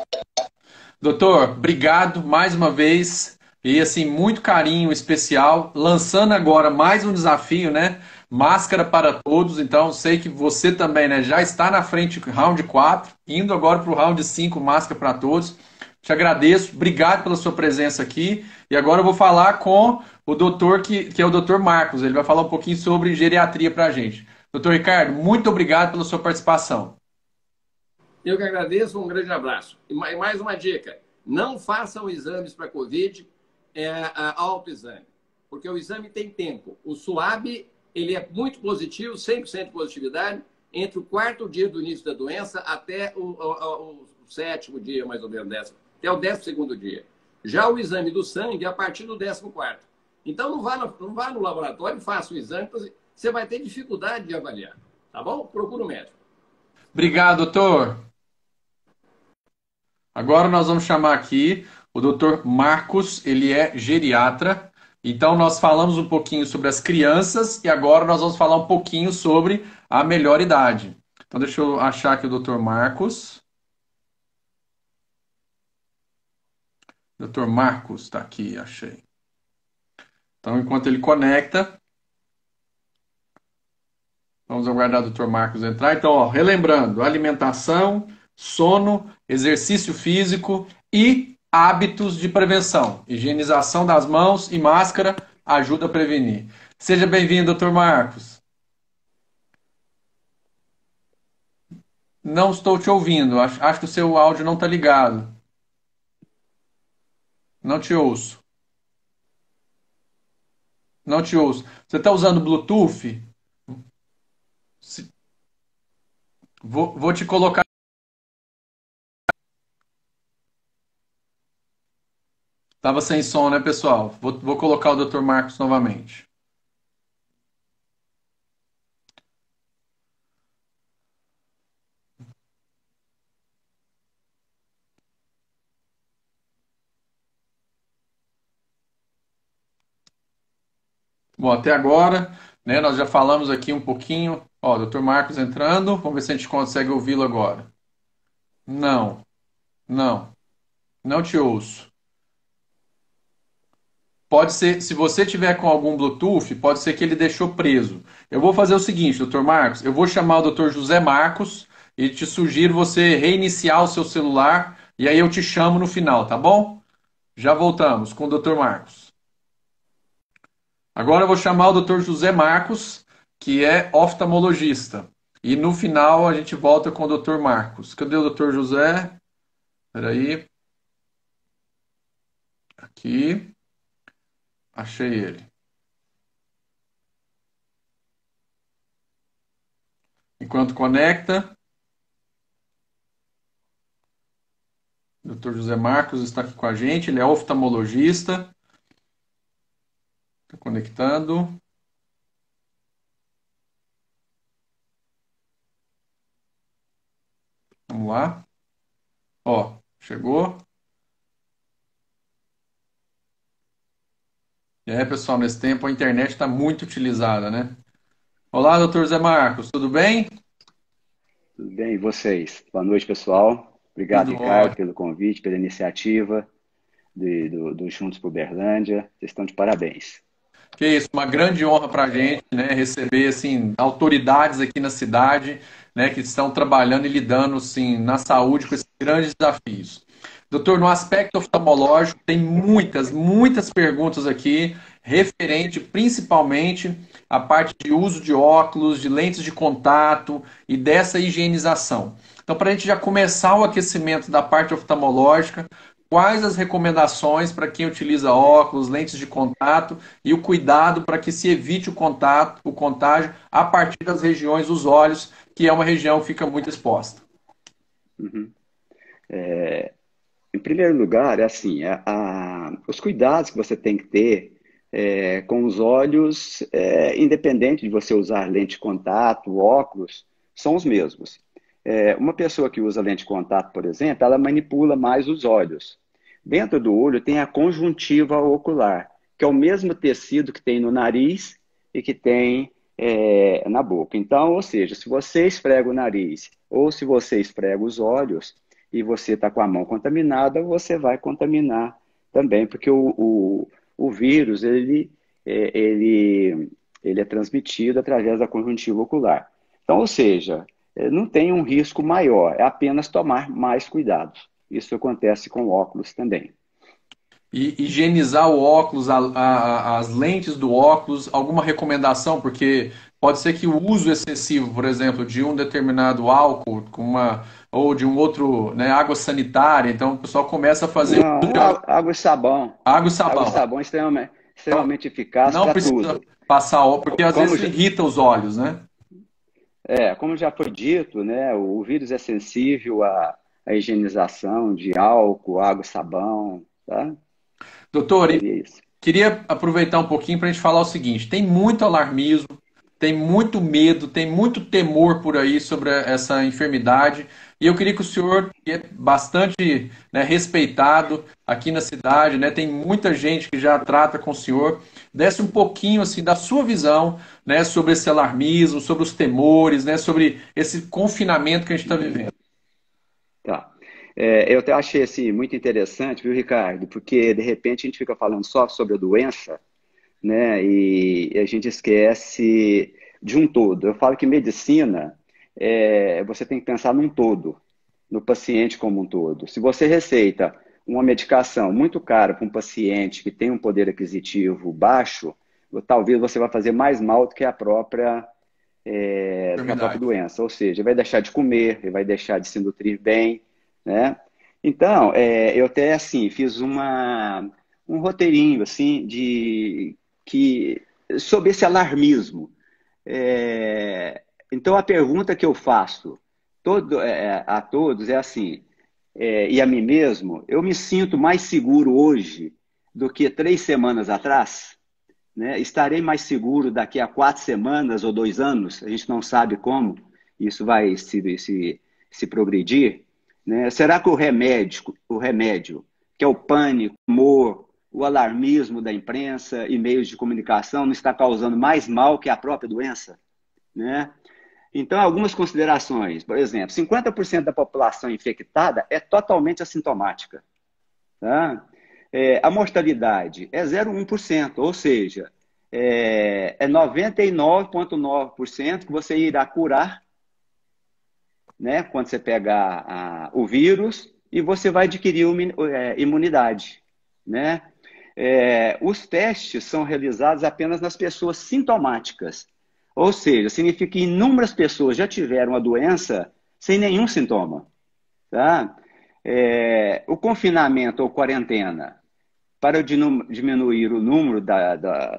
Doutor, obrigado mais uma vez. E assim, muito carinho especial. Lançando agora mais um desafio, né? Máscara para todos. Então, sei que você também, né? Já está na frente round 4, indo agora para o round 5, máscara para todos. Te agradeço, obrigado pela sua presença aqui. E agora eu vou falar com o doutor, que é o doutor Marcos. Ele vai falar um pouquinho sobre geriatria para a gente. Doutor Ricardo, muito obrigado pela sua participação. Eu que agradeço, um grande abraço. E mais uma dica, não façam exames para Covid, autoexame, porque o exame tem tempo. O SUAB, ele é muito positivo, 100% de positividade, entre o 4º dia do início da doença até o 7º dia, mais ou menos, até o 12º dia. Já o exame do sangue é a partir do 14º. Então, não vá no laboratório e faça o exame, você vai ter dificuldade de avaliar. Tá bom? Procura o médico. Obrigado, doutor. Agora nós vamos chamar aqui o doutor Marcos, ele é geriatra. Então, nós falamos um pouquinho sobre as crianças e agora nós vamos falar um pouquinho sobre a melhor idade. Então, deixa eu achar aqui o doutor Marcos. Doutor Marcos, está aqui, achei. Então, enquanto ele conecta, vamos aguardar o Dr. Marcos entrar. Então, ó, relembrando, alimentação, sono, exercício físico e hábitos de prevenção. Higienização das mãos e máscara ajuda a prevenir. Seja bem-vindo, Dr. Marcos. Não estou te ouvindo. Acho que o seu áudio não está ligado. Não te ouço. Não te ouço. Você está usando Bluetooth? Se- vou te colocar. Tava sem som, né, pessoal? Vou colocar o Dr. Marcos novamente. Bom, até agora, né, nós já falamos aqui um pouquinho. Ó, Dr. Marcos entrando. Vamos ver se a gente consegue ouvi-lo agora. Não, não, não te ouço. Pode ser, se você tiver com algum Bluetooth, pode ser que ele deixou preso. Eu vou fazer o seguinte, Dr. Marcos, eu vou chamar o Dr. José Marcos e te sugiro você reiniciar o seu celular e aí eu te chamo no final, tá bom? Já voltamos com o Dr. Marcos. Agora eu vou chamar o Dr. José Marcos, que é oftalmologista. E no final a gente volta com o Dr. Marcos. Cadê o Dr. José? Espera aí. Aqui. Achei ele. Enquanto conecta, o Dr. José Marcos está aqui com a gente. Ele é oftalmologista. Está conectando. Vamos lá. Ó, chegou. E aí, pessoal, nesse tempo a internet está muito utilizada, né? Olá, doutor Zé Marcos, tudo bem? Tudo bem, e vocês? Boa noite, pessoal. Obrigado, Tudo Ricardo, ótimo. pelo convite, pela iniciativa do Juntos por Berlândia. Vocês estão de parabéns. Que isso, uma grande honra para a gente, né, receber assim autoridades aqui na cidade, né, que estão trabalhando e lidando assim na saúde com esses grandes desafios. Doutor, no aspecto oftalmológico tem muitas perguntas aqui referente principalmente à parte de uso de óculos, de lentes de contato e dessa higienização. Então, para a gente já começar o aquecimento da parte oftalmológica, quais as recomendações para quem utiliza óculos, lentes de contato e o cuidado para que se evite o contato, o contágio a partir das regiões dos olhos, que é uma região que fica muito exposta. Uhum. Em primeiro lugar, é assim, os cuidados que você tem que ter com os olhos, independente de você usar lente de contato, óculos, são os mesmos. Uma pessoa que usa lente de contato, por exemplo, ela manipula mais os olhos. Dentro do olho tem a conjuntiva ocular, que é o mesmo tecido que tem no nariz e que tem na boca. Então, ou seja, se você esfrega o nariz ou se você esfrega os olhos e você está com a mão contaminada, você vai contaminar também, porque o vírus ele é transmitido através da conjuntiva ocular. Então, ou seja, não tem um risco maior, é apenas tomar mais cuidados. Isso acontece com óculos também. E higienizar o óculos, as lentes do óculos, alguma recomendação? Porque pode ser que o uso excessivo, por exemplo, de um determinado álcool ou de um outro, né, água sanitária, então o pessoal começa a fazer Não, água e sabão. água e Água e sabão. sabão é extremamente eficaz Não para precisa tudo. passar óleo, porque às Como vezes irrita os olhos, né? Como já foi dito, né, o vírus é sensível à higienização de álcool, água e sabão, tá? Doutor, Seria isso. queria aproveitar um pouquinho para a gente falar o seguinte: tem muito alarmismo, tem muito medo, tem muito temor por aí sobre essa enfermidade. E eu queria que o senhor, que é bastante, né, respeitado aqui na cidade, né, tem muita gente que já trata com o senhor, desse um pouquinho assim da sua visão, né, sobre esse alarmismo, sobre os temores, né, sobre esse confinamento que a gente está vivendo. Tá. Eu até achei assim, muito interessante, viu, Ricardo? Porque de repente a gente fica falando só sobre a doença, né? E a gente esquece de um todo. Eu falo que medicina, você tem que pensar num todo, no paciente como um todo. Se você receita uma medicação muito cara para um paciente que tem um poder aquisitivo baixo, talvez você vai fazer mais mal do que do que a própria Enfermidade. doença. Ou seja, ele vai deixar de comer, ele vai deixar de se nutrir bem, né? Então, eu até assim fiz um roteirinho assim sobre esse alarmismo. Então, a pergunta que eu faço a todos é assim, e a mim mesmo, eu me sinto mais seguro hoje do que 3 semanas atrás? Né? Estarei mais seguro daqui a 4 semanas ou 2 anos? A gente não sabe como isso vai se progredir. Né? Será que o remédio, que é o pânico, o humor, o alarmismo da imprensa e meios de comunicação, não está causando mais mal que a própria doença? Né? Então, algumas considerações. Por exemplo, 50% da população infectada é totalmente assintomática. Tá? A mortalidade é 0,1%, ou seja, é 99,9% que você irá curar, né, quando você pegar o vírus e você vai adquirir imunidade. Né? Os testes são realizados apenas nas pessoas sintomáticas. Ou seja, significa que inúmeras pessoas já tiveram a doença sem nenhum sintoma. Tá? O confinamento ou quarentena para diminuir o número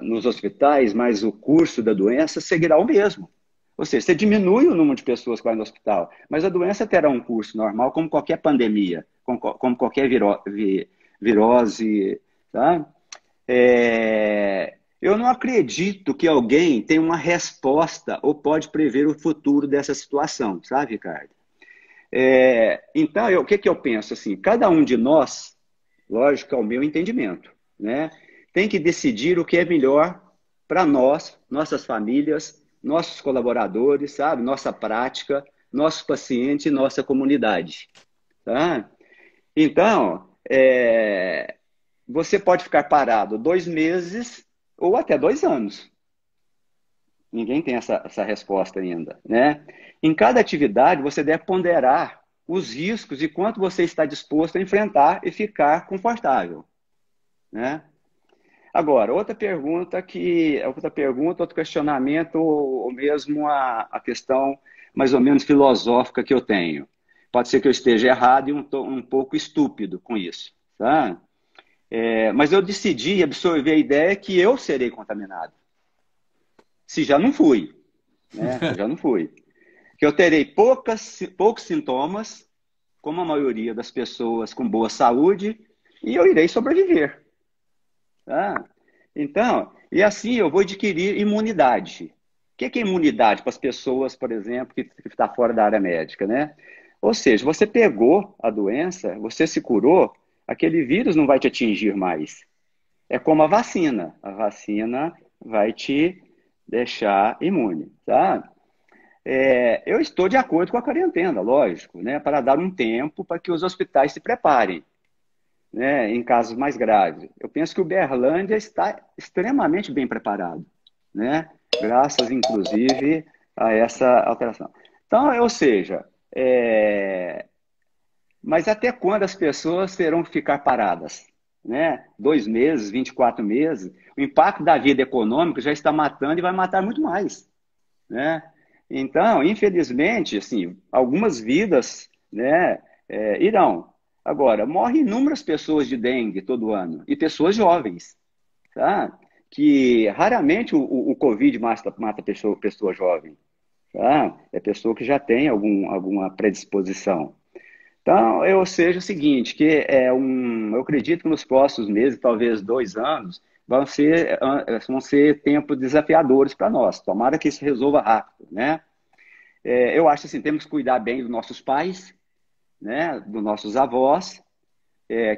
nos hospitais, mas o curso da doença seguirá o mesmo. Ou seja, você diminui o número de pessoas que vão no hospital, mas a doença terá um curso normal, como qualquer pandemia, como qualquer virose. Tá? Eu não acredito que alguém tenha uma resposta ou pode prever o futuro dessa situação, sabe, Ricardo? Então, o que eu penso? Assim, cada um de nós, lógico, é o meu entendimento, né? Tem que decidir o que é melhor para nós, nossas famílias, nossos colaboradores, sabe? Nossa prática, nossos pacientes e nossa comunidade. Tá? Então, você pode ficar parado 2 meses ou até 2 anos. Ninguém tem essa resposta ainda, né? Em cada atividade, você deve ponderar os riscos e quanto você está disposto a enfrentar e ficar confortável, né? Agora, outro questionamento, ou mesmo a questão mais ou menos filosófica que eu tenho. Pode ser que eu esteja errado e um pouco estúpido com isso, tá? Mas eu decidi absorver a ideia que eu serei contaminado. Se já não fui, né? Se já não fui. Que eu terei poucos sintomas, como a maioria das pessoas com boa saúde, e eu irei sobreviver. Tá? Então, e assim eu vou adquirir imunidade. O que é imunidade para as pessoas, por exemplo, que está fora da área médica, né? Ou seja, você pegou a doença, você se curou, aquele vírus não vai te atingir mais. É como a vacina. A vacina vai te deixar imune, tá? Eu estou de acordo com a quarentena, lógico, né? Para dar um tempo para que os hospitais se preparem, né? Em casos mais graves. Eu penso que o Uberlândia está extremamente bem preparado, né? Graças, inclusive, a essa alteração. Então, ou seja, mas até quando as pessoas terão que ficar paradas? Né? 2 meses, 24 meses, o impacto da vida econômica já está matando e vai matar muito mais. Né? Então, infelizmente, assim, algumas vidas, né, irão. Agora, morrem inúmeras pessoas de dengue todo ano, e pessoas jovens, tá? Que raramente o Covid mata pessoa jovem. Tá? É pessoa que já tem alguma predisposição. Então, ou seja, o seguinte, eu acredito que nos próximos meses, talvez 2 anos, vão ser tempos desafiadores para nós. Tomara que isso resolva rápido, né? Eu acho assim, temos que cuidar bem dos nossos pais, né? Dos nossos avós,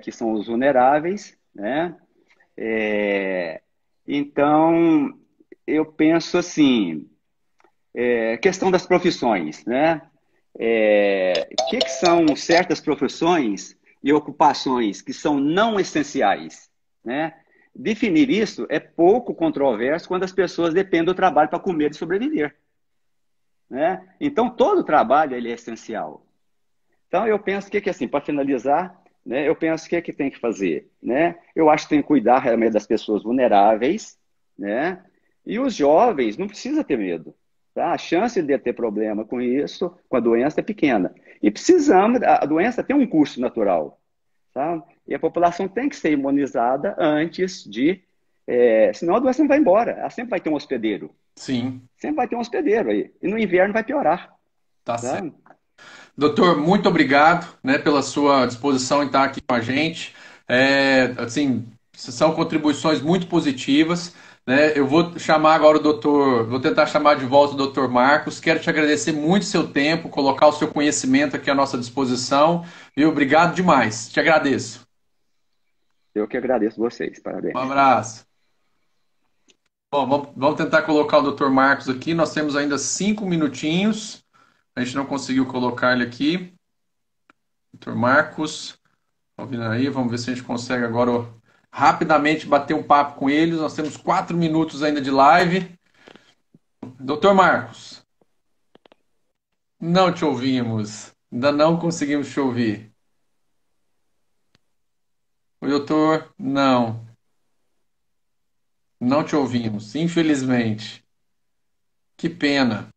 que são os vulneráveis, né? Então, eu penso assim, questão das profissões, né? Que são certas profissões e ocupações que são não essenciais, né? definir isso é pouco controverso quando as pessoas dependem do trabalho para comer e sobreviver, né? Então, todo trabalho ele é essencial. Então, eu penso que assim, para finalizar, né, eu penso que tem que fazer, né? Eu acho que tem que cuidar realmente das pessoas vulneráveis, né? E os jovens não precisa ter medo, tá? A chance de ter problema com isso, com a doença, é pequena. E precisamos, a doença tem um curso natural, tá? E a população tem que ser imunizada antes de... senão a doença não vai embora. Ela sempre vai ter um hospedeiro. Sim, Sempre vai ter um hospedeiro aí. E no inverno vai piorar, tá tá? certo. Doutor, muito obrigado, né, pela sua disposição em estar aqui com a gente. Assim, são contribuições muito positivas, né? Eu vou chamar agora o doutor, vou tentar chamar de volta o doutor Marcos. Quero te agradecer muito o seu tempo, colocar o seu conhecimento aqui à nossa disposição. Viu? Obrigado demais. Te agradeço. Eu que agradeço vocês. Parabéns. Um abraço. Bom, vamos tentar colocar o doutor Marcos aqui. Nós temos ainda 5 minutinhos. A gente não conseguiu colocar ele aqui. Doutor Marcos, tá ouvindo aí? Vamos ver se a gente consegue agora rapidamente bater um papo com eles. Nós temos 4 minutos ainda de live. Doutor Marcos, não te ouvimos. Ainda não conseguimos te ouvir. O doutor, não. Não te ouvimos, infelizmente. Que pena.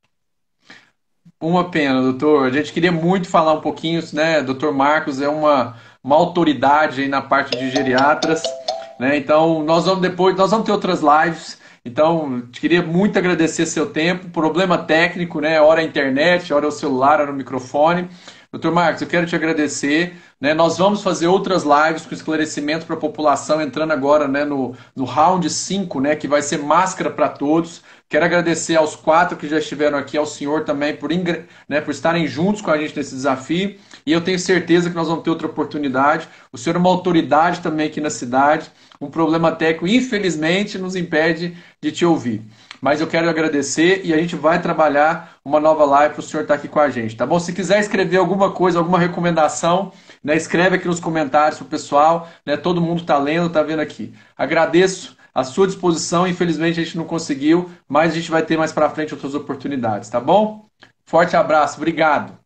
Uma pena, doutor. A gente queria muito falar um pouquinho, né? Doutor Marcos é uma autoridade aí na parte de geriatras, né? Então, nós vamos ter outras lives. Então, queria muito agradecer seu tempo. Problema técnico, né? Hora a internet, hora o celular, hora o microfone. Doutor Marcos, eu quero te agradecer, né? Nós vamos fazer outras lives com esclarecimento para a população, entrando agora, né, no round 5, né, que vai ser máscara para todos. Quero agradecer aos 4 que já estiveram aqui, ao senhor também por estarem juntos com a gente nesse desafio. E eu tenho certeza que nós vamos ter outra oportunidade. O senhor é uma autoridade também aqui na cidade. Um problema técnico, infelizmente, nos impede de te ouvir. Mas eu quero agradecer e a gente vai trabalhar uma nova live para o senhor estar aqui com a gente, tá bom? Se quiser escrever alguma coisa, alguma recomendação, né, escreve aqui nos comentários para o pessoal, né, todo mundo está lendo, está vendo aqui. Agradeço a sua disposição, infelizmente a gente não conseguiu, mas a gente vai ter mais para frente outras oportunidades, tá bom? Forte abraço, obrigado.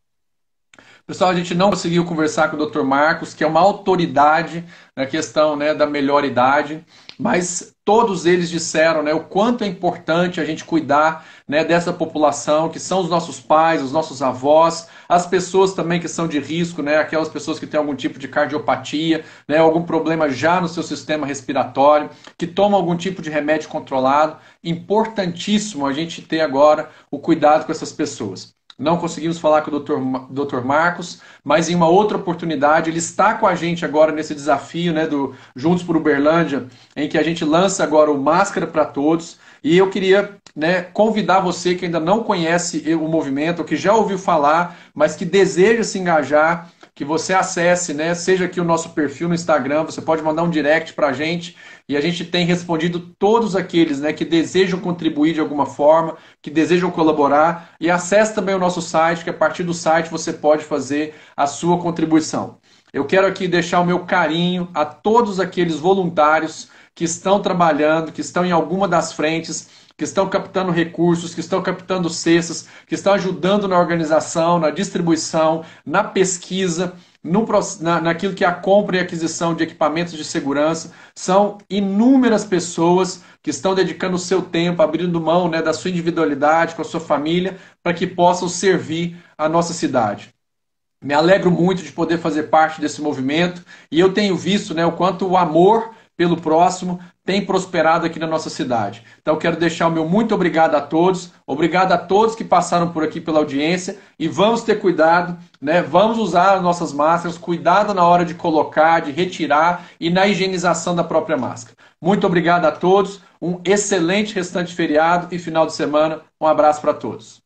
Pessoal, a gente não conseguiu conversar com o Dr. Marcos, que é uma autoridade na questão, né, da melhor idade, mas todos eles disseram, né, o quanto é importante a gente cuidar, né, dessa população, que são os nossos pais, os nossos avós, as pessoas também que são de risco, né, aquelas pessoas que têm algum tipo de cardiopatia, né, algum problema já no seu sistema respiratório, que tomam algum tipo de remédio controlado. Importantíssimo a gente ter agora o cuidado com essas pessoas. Não conseguimos falar com o Dr. Marcos, mas em uma outra oportunidade, ele está com a gente agora nesse desafio, né, do Juntos por Uberlândia, em que a gente lança agora o Máscara para Todos. E eu queria, né, convidar você que ainda não conhece o movimento, ou que já ouviu falar, mas que deseja se engajar, que você acesse, né, seja aqui o nosso perfil no Instagram, você pode mandar um direct para a gente, e a gente tem respondido todos aqueles, né, que desejam contribuir de alguma forma, que desejam colaborar, e acesse também o nosso site, que a partir do site você pode fazer a sua contribuição. Eu quero aqui deixar o meu carinho a todos aqueles voluntários que estão trabalhando, que estão em alguma das frentes, que estão captando recursos, que estão captando cestas, que estão ajudando na organização, na distribuição, na pesquisa, naquilo que é a compra e aquisição de equipamentos de segurança. São inúmeras pessoas que estão dedicando o seu tempo, abrindo mão, né, da sua individualidade com a sua família, para que possam servir a nossa cidade. Me alegro muito de poder fazer parte desse movimento e eu tenho visto, né, o quanto o amor pelo próximo tem prosperado aqui na nossa cidade. Então quero deixar o meu muito obrigado a todos que passaram por aqui pela audiência e vamos ter cuidado, né? Vamos usar as nossas máscaras, cuidado na hora de colocar, de retirar e na higienização da própria máscara. Muito obrigado a todos, um excelente restante de feriado e final de semana. Um abraço para todos.